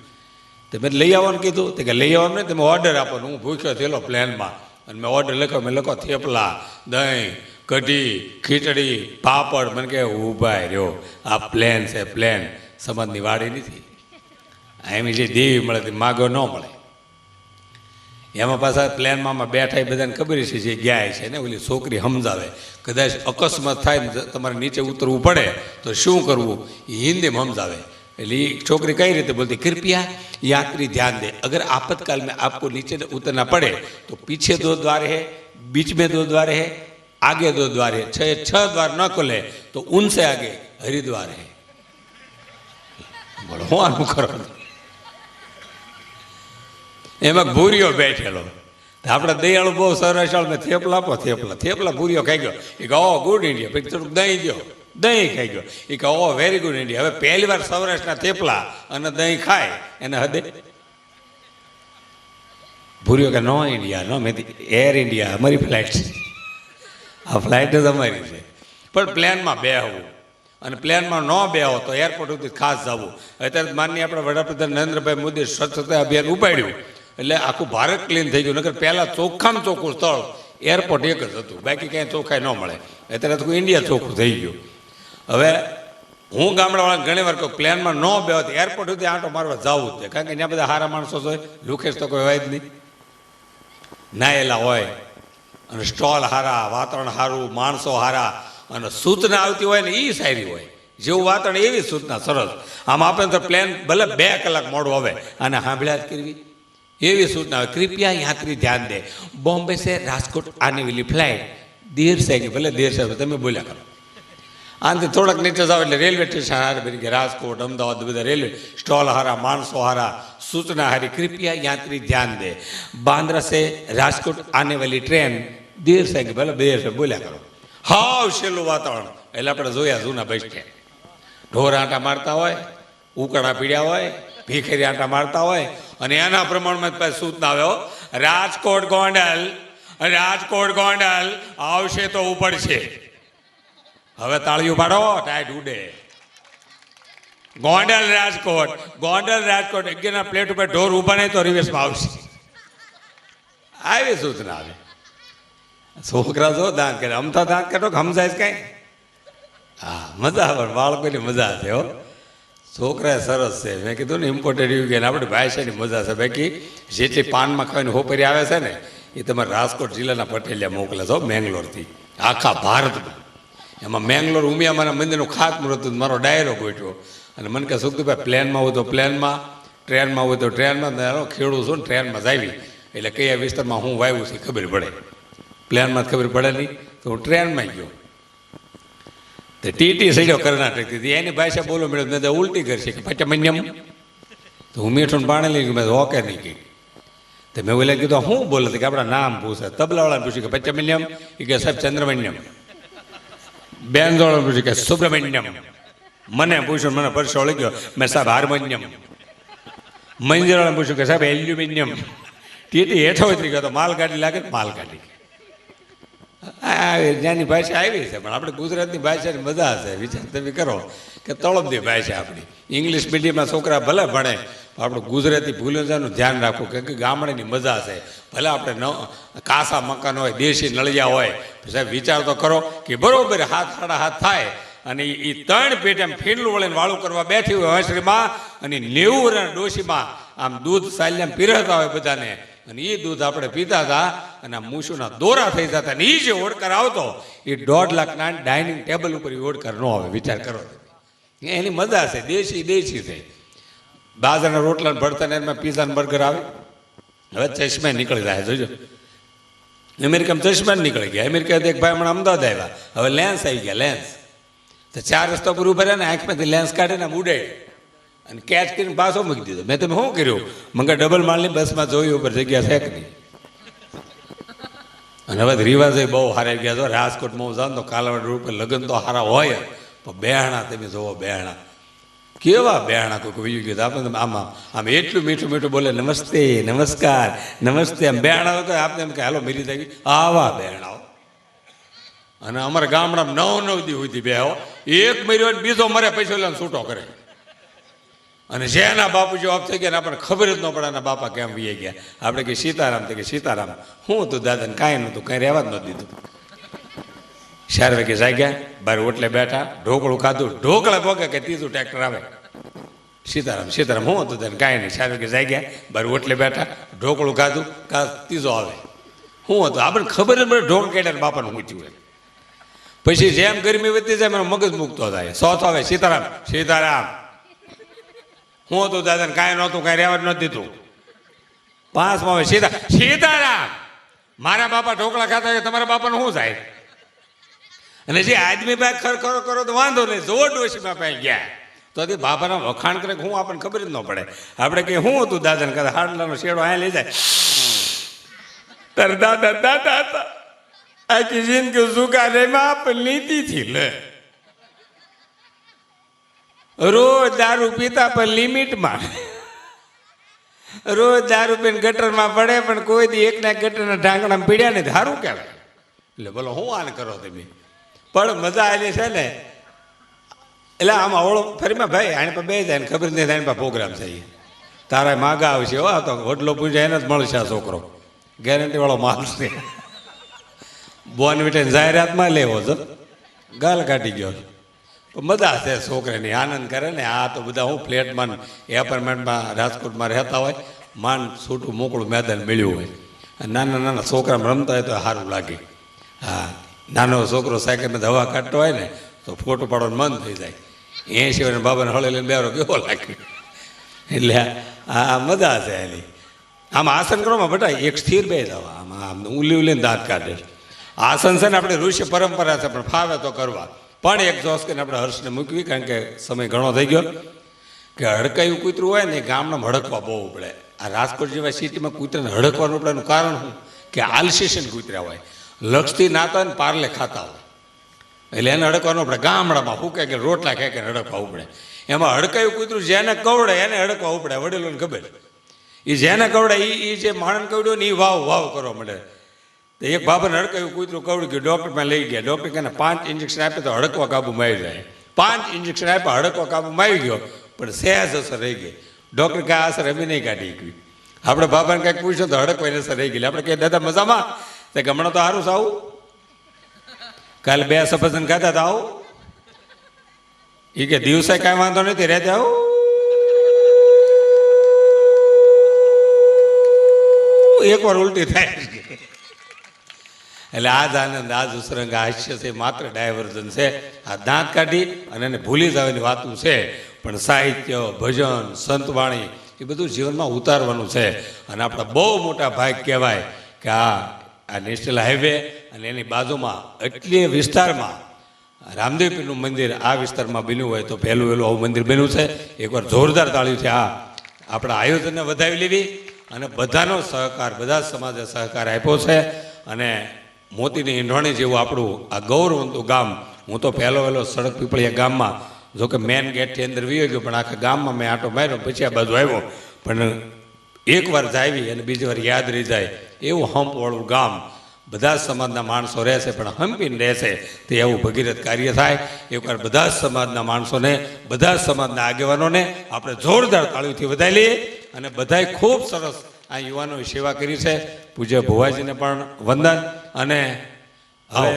તો મેં લઈ આવવાનું કીધું. તો કે લઈ આવવાનું નહીં તમે ઓર્ડર આપો. હું ભૂખ્યો થયેલો પ્લેનમાં અને મેં ઓર્ડર લખ્યો. મેં લખો થેપલા દહીં કઢી ખીચડી પાપડ. મને કે ઊભા રહ્યો આ પ્લેન છે પ્લેન સમાજની વાડી નથી. એમ જે દેવી મળે તે માગો ન મળે. એમાં પાછા પ્લેનમાં બેઠા એ બધાને ખબર છે જે ગયા છે ને ઓલી છોકરી સમજાવે કદાચ અકસ્માત થાય ને તમારે નીચે ઉતરવું પડે તો શું કરવું એ હિન્દીમાં સમજાવે. એટલે એ છોકરી કઈ રીતે બોલતી कृपया यात्री ध्यान दे अगर आपातकाल में आपको नीचे उतरना पड़े तो पीछे 2 द्वार है बीच में 2 द्वार है आगे 2 द्वार है 6 द्वार न खुले तो उनसे आगे हरिद्वार है. बोलो હું કરો એમાં ભૂરીઓ બેઠેલો. આપણે દયાળુ બહુ સરસ મેં થેપલા આપો થેપલા ભૂરીઓ ખાઈ ગયો. એ કહો ગુડ ઇન્ડિયા પછી થોડુંક દહીં દો દહીં ખાઈ ગયો. એ કહો વેરી ગુડ ઇન્ડિયા. હવે પહેલી વાર સૌરાષ્ટ્રના થેપલા અને દહીં ખાય એને હદે. ભૂરીઓ કે નો ઇન્ડિયા નો મેં એર ઇન્ડિયા અમારી ફ્લાઇટ છે. આ ફ્લાઇટ જ અમારી છે. પણ પ્લેનમાં બેહવું અને પ્લેનમાં ન બેહો તો એરપોર્ટ સુધી ખાસ જવું. અત્યારે માનનીય આપણા વડાપ્રધાન નરેન્દ્રભાઈ મોદી સ્વચ્છતા અભિયાન ઉપાડ્યું એટલે આખું ભારત ક્લીન થઈ ગયું. નકર પહેલાં ચોખ્ખામાં ચોખ્ખું સ્થળ એરપોર્ટ એક જ હતું, બાકી ક્યાંય ચોખ્ખાઈ ન મળે. અત્યારે તો ઇન્ડિયા ચોખ્ખું થઈ ગયું. હવે હું ગામડાવાળાને ઘણી વાર કહું પ્લેનમાં ન બેહો તો એરપોર્ટ સુધી આંટો મારવા જવું જ છે, કારણ કે ત્યાં બધા સારા માણસો હોય, લુખેશ તો કોઈ હોય જ નહીં, નાયેલા હોય અને સ્ટોલ સારા, વાતાવરણ સારું, માણસો સારા અને સૂચના આવતી હોય ને એ સારી હોય. જેવું વાતાવરણ એવી સૂચના સરસ. આમ આપણે તો પ્લેન ભલે 2 કલાક મોડું આવે અને સાંભળ્યા જ કરવી એવી સૂચના હોય. કૃપયા યાત્રી ધ્યાન દે, બોમ્બે સે રાજકોટ આને વાલી ફ્લાઇટ દેર સે આएगी. ભલે દેર સે તમે બોલ્યા કરો. આનાથી થોડાક નીચે જાઓ એટલે રેલવે સ્ટેશન હારા બની ગયા, રાજકોટ, અમદાવાદ બધા રેલવે સ્ટોલ હારા, માણસો હારા, સૂચના હારી. કૃપયા યાત્રી ધ્યાન દે, બાંદ્રા સે રાજકોટ આને વાલી ટ્રેન દેર સે આएगी. ભલે દેર સે બોલ્યા કરો. હાવ છેલ્લું વાતાવરણ એટલે આપણે જોયા જૂના બસ સ્ટેન્ડ, ઢોર આંટા મારતા હોય, ઉકળા પીડ્યા હોય, ભીખરી આંટા મારતા હોય અને એના પ્રમાણમાં પાછી સૂચના આવ્યો, રાજકોટ ગોંડલ, રાજકોટ ગોંડલ આવશે તો ઉપડશે. હવે તાળીઓ પાડો, ટાઈટ ઉડે. ગોંડલ રાજકોટ, ગોંડલ રાજકોટ 11 પ્લેટ ઉપર ઢોર ઊભા નહીં તો રિવેશમાં આવશે. આવી સૂચના આવે. છોકરા જો દાંત કરે, અમથા દાંત કરો કે સમજાય કઈ? હા, મજા આવે, બાળકોની મજા છે હો. છોકરા સરસ છે. મેં કીધું ને ઇમ્પોર્ટેડ એવું કે આપણે ભાષાની મજા છે. બાકી જેટલી પાનમાં ખાવાની હોપરી આવે છે ને એ તમારે રાજકોટ જિલ્લાના પટેલિયા મોકલે છો, મેંગ્લોરથી, આખા ભારતમાં. એમાં મેંગ્લોર ઉમિયામાના મંદિરનું ખાતમુહૂર્ત મારો ડાયરો ગોઠવ્યો અને મને કહે સુખદુભાઈ પ્લેનમાં હોય તો પ્લેનમાં, ટ્રેનમાં હોય તો ટ્રેનમાં. ખેડૂત છું ને ટ્રેનમાં જ આવી એટલે કયા વિસ્તારમાં હું વાવ્યું છે ખબર પડે. પ્લેનમાં જ ખબર પડે નહીં તો હું ટ્રેનમાં ગયો. તો ટીટી સડ્યો કર્ણાટકથી, એની ભાષા બોલો મેળવ, મેં ઉલટી કરશે કે પચમન્યમ. તો હું મીઠું પાણી લઈ ગયું, મેં ઓકે નહીં કહી. તો મેં ઓલા કીધું શું બોલે કે આપણા નામ પૂછે. તબલાવાળાને પૂછ્યું કે પચમન્યમ, એ કે સાહેબ ચંદ્રમન્યમ. બેનજોળાને પૂછ્યું કે સુબ્રમણ્યમ. મને પૂછ્યું, મને પરસો વળી ગયો, મેં સાહેબ હાર્મોનિયમ. મંજરાળાને પૂછ્યું કે સાહેબ એલ્યુમિનિયમ. ટીટી હેઠો ઉતરી ગયો તો માલગાડી લાગે માલગાડી. જ્યાંની ભાષા આવી છે પણ આપણે ગુજરાતની ભાષાની મજા છે. વિચાર તમે કરો કે તળપદી ભાષા આપણી. ઇંગ્લિશ મીડિયમમાં છોકરા ભલે ભણે પણ આપણું ગુજરાતી ભૂલી જવાનું ધ્યાન રાખવું, કે ગામડાની મજા છે. ભલે આપણે કાસા મકાન હોય, દેશી નળિયા હોય, સાહેબ વિચાર તો કરો કે બરોબર 7-7.5 થાય અને એ 3 પેટે આમ ફીરલું વળીને વાળું કરવા બેઠી હોય હોંસરીમાં અને 90 વર્ષ ડોશીમાં આમ દૂધ સાલ્યામ પીરસતા હોય બધાને અને એ દૂધ આપણે પીતા હતા અને આ મૂછુના દોરા થઈ જતા અને એ જે ઓડકાર આવતો એ 1.5 લાખના ડાઇનિંગ ટેબલ ઉપર એ ઓડકાર ન આવે. વિચાર કરો, એની મજા છે. દેશી દેશી છે. બાજરાના રોટલા ભરતા ને એમાં પીઝા ને બર્ગર આવે. હવે ચશ્મા નીકળી જાય, જોજો. અમેરિકામાં ચશ્મા નીકળી ગયા. અમેરિકાથી એક ભાઈ હમણાં અમદાવાદ આવ્યા, હવે લેન્સ આવી ગયા. લેન્સ તો 4 રસ્તા પર ઉભા રહ્યા ને આંખમાંથી લેન્સ કાઢીને આમ ઉડાડી અને કેચ કરીને પાછો મૂકી દીધો. મેં તમે શું કર્યું? મંગા ડબલ માળની બસમાં જોયું ઉપર જગ્યા છે કે નહીં. અને હવે રિવાજ બહુ હારા ગયા. તો રાજકોટમાં હું જાણ તો કાલાવાડ રોડ પર લગ્ન તો સારા હોય પણ બેહણા તમે જોવો, બેહણા કેવા બેહણા કોઈ વયું ગયું આપણે આમાં આમ એટલું મીઠું મીઠું બોલે, નમસ્તે, નમસ્કાર, નમસ્તે. આમ બેહણા તો આપણે એમ કે હાલો મિલી થઈ આવા બેહણાઓ. અને અમારા ગામડામાં 9-9 દી સુધી બેહો. એક મર્યો બીજો મરે પૈસો લઈને છૂટો કરે. અને જેના બાપુજી ઓફ થઈ ગયા ને આપણને ખબર જ ન પડે એના બાપા કેમ વી ગયા. આપણે કે સીતારામ, તો કે સીતારામ. હું હતું દાદાને કાંઈ નહોતું, કાંઈ રહેવા જ ન દીધું. 4 વાગે જાગ્યા, બાર ઓટલે બેઠા, ઢોકળું ખાધું, ઢોકળા ભોગે કે ત્રીજું ટ્રેક્ટર આવે. સીતારામ સીતારામ. હું હતું તેને કાંઈ નહીં. 4 વાગે જાગ્યા, બાર ઓટલે બેઠા, ઢોકળું ખાધું, ત્રીજો આવે. હું હતું આપણને ખબર જ પડે ઢોક કાઢ્યા બાપાનું ઊંચ્યું હોય. પછી જેમ ગરમી વધતી જાય એનો મગજ મૂકતો થાય. 100 આવે સીતારામ સીતારામ. હું હતું દાદાને કાંઈ નહોતું, કાંઈ રહેવા જ નથી દીધું. 5માં આવે સીતારામ. મારા બાપા ઢોકળા ખાતા હોય, તમારા બાપાનું શું થાય? અને જે આદમી ભાઈ ખર ખરો કરો તો વાંધો નહીં, જોર ડોશીમાં પાઈ ગયા તો બાપાના વખાણ કરે હું આપણને ખબર જ ન પડે. આપણે કે શું હતું દાદાને કદાચ હાડલાનો શેડો અહીંયા લઈ જાય. તાર દાદા દાદા હતા આખી જિંદગી સુકારેમાં આપણે નીતિથી લે. રોજ દારૂ પીતા પણ લિમિટમાં. રોજ દારૂ પીને ગટરમાં પડે પણ કોઈ દી એકના ગટરના ઢાંકણામાં પીડ્યા નહીં. સારું કહેવાય. એટલે બોલો હું આને કરો તમે, પણ મજા આવેલી છે ને. એટલે આમાં ઓળો ફરીમાં ભાઈ આને પર બે જાય ને ખબર નહીં થાય એની પર પ્રોગ્રામ છે. તારા માગા આવશે હો, આ તો હોટલો પૂજા એને જ મળશે આ છોકરો, ગેરંટીવાળો માલ છે. બોર્નવિટાની જાહેરાતમાં લેવો છો, ગાલ કાઢી ગયો. મજા છે છોકરાની, આનંદ કરે ને. આ તો બધા હું ફ્લેટમાં એપાર્ટમેન્ટમાં રાજકોટમાં રહેતા હોય, માંડ છૂટું મોકળું મેદાન મળ્યું હોય, નાના નાના છોકરામાં રમતા હોય તો સારું લાગે. હા, નાનો છોકરો સાયકલમાં હવા કાઢતો હોય ને તો ફોટો પાડવાનું મન થઈ જાય. 80 વર્ષના બાબાને હળે લઈને બેરો કેવો લાગે. એટલે આ મજા છે એની. આમાં આસન કરવામાં બેટા એક સ્થિર બે જવા, આમાં ઉલી ઉલીને દાંત કાઢે. આસન છે ને આપણે ઋષિ પરંપરા છે, પણ ફાવે તો કરવા. પણ એક જોશ કરીને આપણે હર્ષને મૂકવી, કારણ કે સમય ઘણો થઈ ગયો. કે હડકાયું કૂતરું હોય ને ગામડામાં હડકવા બહુ પડે. આ રાજકોટ જેવા સિટીમાં કૂતરાને હડકવાનું પડેનું કારણ શું કે આલ્સેશન કૂતરા હોય, લક્ષથી નાતા હોય ને પાર્લે ખાતા હોય, એટલે એને હડકવાનું પડે. ગામડામાં શું કે રોટલા ખાય કે હડકવા પડે. એમાં હડકાયું કૂતરું જેને કવડે એને હડકવા પડે. વડીલોને ખબર, એ જેને કવડે એ જે માણસ કવડ્યો ને એ વાવ વાવ કરવા માંડે. તો એક બાબાને હડકાયું કૂતરું કવડી ગયું, ડૉક્ટરમાં લઈ ગયા. ડૉક્ટર કહે 5 ઇન્જેક્શન આપે તો હડકવા કાબુમાં આવી જાય. 5 ઇન્જેક્શન આપ્યા, હડકવા કાબુમાં આવી ગયો, પણ સહેજ અસર રહી ગઈ. ડૉક્ટર કહે આ અસર અમે નહીં કાઢી ગઈ. આપણે બાબાને કંઈક પૂછ્યું તો હડકવાની અસર રહી ગઈ. આપણે કહે દાદા મજામાં? તો હમણાં તો સારું છે, આવું કાલે 2 સફરજન ખાધા હતા, આવું. એ કે દિવસે કાંઈ વાંધો નથી, રહેતે આવું. એકવાર ઉલટી થાય. એટલે આ જ આનંદ, આ જ ઉસરંગ, હાસ્ય છે, માત્ર ડાયવર્ઝન છે. આ દાંત કાઢી અને એને ભૂલી જવાની વાતું છે. પણ સાહિત્ય, ભજન, સંતવાણી એ બધું જીવનમાં ઉતારવાનું છે. અને આપણા બહુ મોટા ભાગ કહેવાય કે આ નેશનલ હાઈવે અને એની બાજુમાં એટલી વિસ્તારમાં રામદેવપીરનું મંદિર આ વિસ્તારમાં બન્યું હોય તો પહેલું આવું મંદિર બન્યું છે. એકવાર જોરદાર તાળીઓથી આપણા આયોજનને વધાવી લેવી. અને બધાનો સહકાર, બધા સમાજે સહકાર આપ્યો છે. અને મોતીની ઈંઢોણી જેવું આપણું આ ગૌરવંતું ગામ. હું તો વહેલો સડક પીપળિયા ગામમાં, જોકે મેન ગેટથી અંદર વી ગયો, પણ આખા ગામમાં મેં આંટો માર્યો, પછી આ બાજુ આવ્યો. પણ એકવાર જાવી અને બીજી વાર યાદ રહી જાય એવું હંપવાળું ગામ. બધા જ સમાજના માણસો રહેશે પણ હંપીને રહેશે, તે એવું ભગીરથ કાર્ય થાય. એકવાર બધા જ સમાજના માણસોને, બધા જ સમાજના આગેવાનોને આપણે જોરદાર તાળીઓથી વધાવી લઈએ. અને બધાએ ખૂબ સરસ આ યુવાનોએ સેવા કરી છે. પૂજ્ય ભુવાજીને પણ વંદન. અને હવે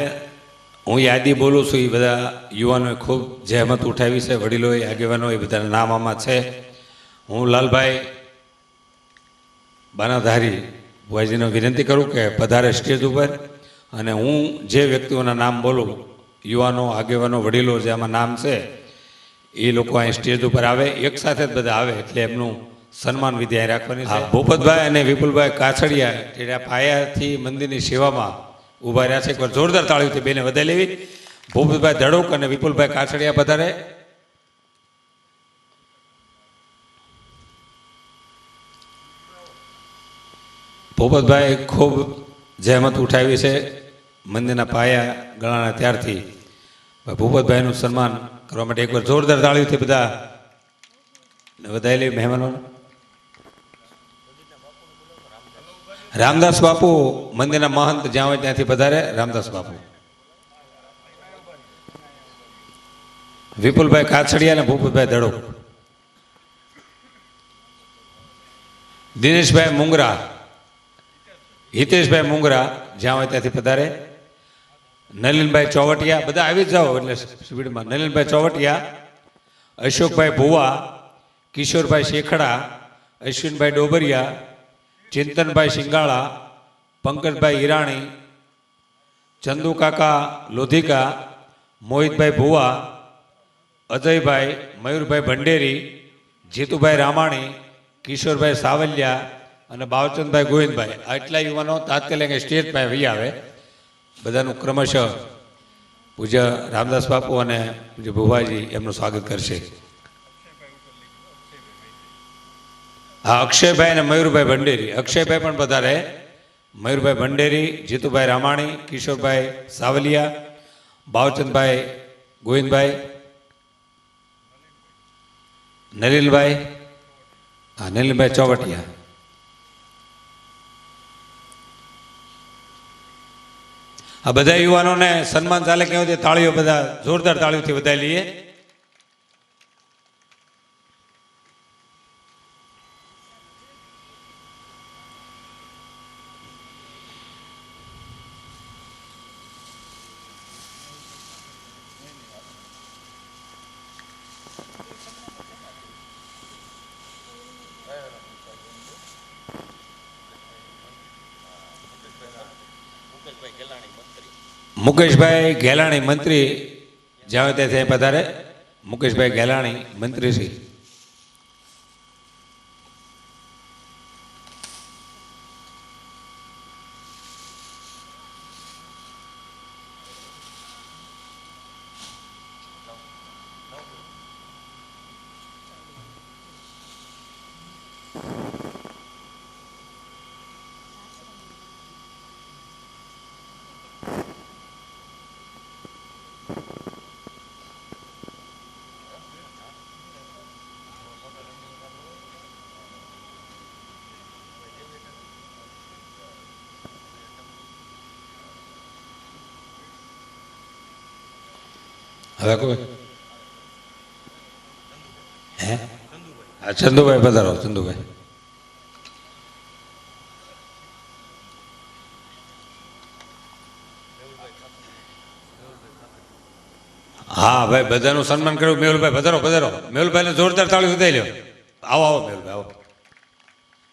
હું યાદી બોલું છું, એ બધા યુવાનોએ ખૂબ જહેમત ઉઠાવી છે, વડીલોએ, આગેવાનોએ, બધાના નામ આમાં છે. હું લાલભાઈ બાનાધારી ભુવાજીને વિનંતી કરું કે પધારે સ્ટેજ ઉપર. અને હું જે વ્યક્તિઓના નામ બોલું, યુવાનો, આગેવાનો, વડીલો જે આમાં નામ છે, એ લોકો અહીં સ્ટેજ ઉપર આવે, એક સાથે જ બધા આવે, એટલે એમનું સન્માન વિધિ અહીં રાખવાની છે. ભૂપતભાઈ અને વિપુલભાઈ કાછડિયા જે પાયાથી મંદિરની સેવામાં ઊભા રહ્યા છે. એકવાર જોરદાર તાળીઓથી બેને વધાઈ લેવી. ભૂપતભાઈ ધડુક અને વિપુલભાઈ કાછડિયા પધારે. ભૂપતભાઈ ખૂબ જહેમત ઉઠાવી છે મંદિરના પાયા ગણાના ત્યારથી. ભૂપતભાઈનું સન્માન કરવા માટે એકવાર જોરદાર તાળીઓથી બધા વધાઈ લેવી મહેમાનોને. રામદાસ બાપુ મંદિરના મહંત જ્યાં હોય ત્યાંથી પધારે. રામદાસ બાપુ, વિપુલભાઈ કાછડિયા અને ભૂપતભાઈ ધડુક. દિનેશભાઈ મુંગરા, હિતેશભાઈ મુંગરા જ્યાં હોય ત્યાંથી પધારે. નલિનભાઈ ચોવટિયા, બધા આવી જ જાઓ એટલે સ્પીડમાં. નલિનભાઈ ચોવટિયા, અશોકભાઈ ભુવા, કિશોરભાઈ શેખડા, અશ્વિનભાઈ ડોબરિયા, ચિંતનભાઈ શિંગાળા, પંકજભાઈ હિરાણી, ચંદુ કાકા લોધિકા, મોહિતભાઈ ભુવા, અજયભાઈ, મયુરભાઈ ભંડેરી, જીતુભાઈ રામાણી, કિશોરભાઈ સાવલિયા અને બાવચંદભાઈ ગોવિંદભાઈ. આટલા યુવાનો તાત્કાલિક સ્ટેજ પર વહી આવે. બધાનું ક્રમશઃ પૂજ્ય રામદાસ બાપુ અને પૂજ્ય ભુવાજી એમનું સ્વાગત કરશે. હા, અક્ષયભાઈ અને મયુરભાઈ ભંડેરી. અક્ષયભાઈ પણ પધારે. મયુરભાઈ ભંડેરી, જીતુભાઈ રામાણી, કિશોરભાઈ સાવલિયા, બાવચંદભાઈ ગોવિંદભાઈ, નલિનભાઈ, હા નલિનભાઈ ચોવટિયા. આ બધા યુવાનોને સન્માન ચાલે કેવું છે, તાળીઓ બધા જોરદાર તાળીઓથી વધાવી લઈએ. મુકેશભાઈ ગેલાણી મંત્રી જ્યાં હોય ત્યાં પધારે. મુકેશભાઈ ગેલાણી મંત્રી શ્રી. હવે કોઈ હે? હા, ચંદુભાઈ પધારો. ચંદુભાઈ હા ભાઈ, બધાનું સન્માન કર્યું. મેહુલભાઈ પધારો પધારો. મેહુલભાઈને જોરદાર તાળી વધારી લ્યો. આવો આવો મેહુલભાઈ આવો.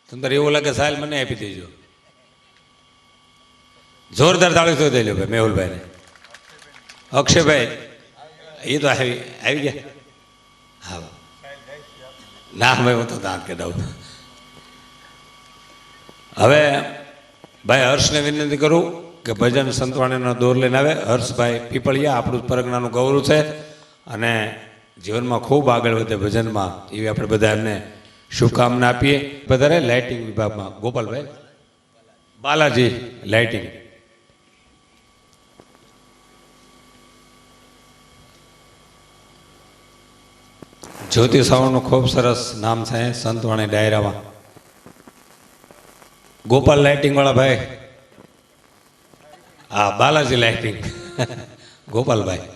તમને એવું લાગે સાહેલ મને આપી દેજો. જોરદાર તાળી વધારી લ્યો ભાઈ મેહુલભાઈને. અક્ષયભાઈ એ તો આવી ગયા. હા ના ભાઈ, હું તો દાંત કઢાવું. હવે ભાઈ હર્ષને વિનંતી કરું કે ભજન સંતવાણીનો દોર લઈને આવે. હર્ષભાઈ પીપળિયા, આપણું પરગણાનું ગૌરવ છે અને જીવનમાં ખૂબ આગળ વધે ભજનમાં, એવી આપણે બધા એમને શુભકામના આપીએ. વધારે લાઇટિંગ વિભાગમાં ગોપાલભાઈ બાલાજી લાઇટિંગ. જ્યોતિ સાવરનું ખૂબ સરસ નામ છે સંતવાણી ડાયરામાં. ગોપાલ લાઇટિંગ વાળા ભાઈ. હા, બાલાજી લાઇટિંગ ગોપાલભાઈ.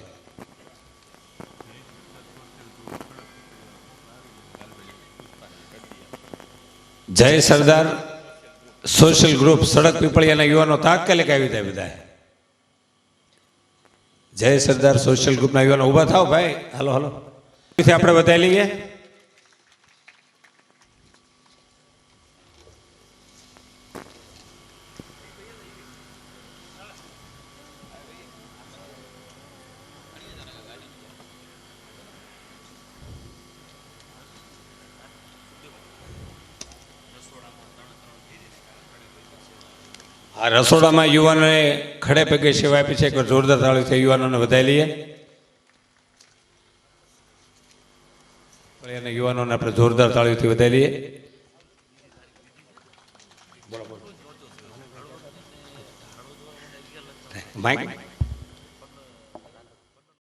જય સરદાર સોશિયલ ગ્રુપ સડક પીપળિયાના યુવાનો તાત્કાલિક આવી જાય બધા. જય સરદાર સોશિયલ ગ્રુપના યુવાનો ઊભા થાવ ભાઈ. હાલો હાલો, આપણે બધા લઈએ. આ રસોડામાં યુવાનોએ ખડે પગે સેવા આપી છે. એકવાર જોરદાર તાળીથી યુવાનોને વધાવી લઈએ. યુવાનોને આપણે જોરદાર તાળીથી વધાવી લઈએ. માઇક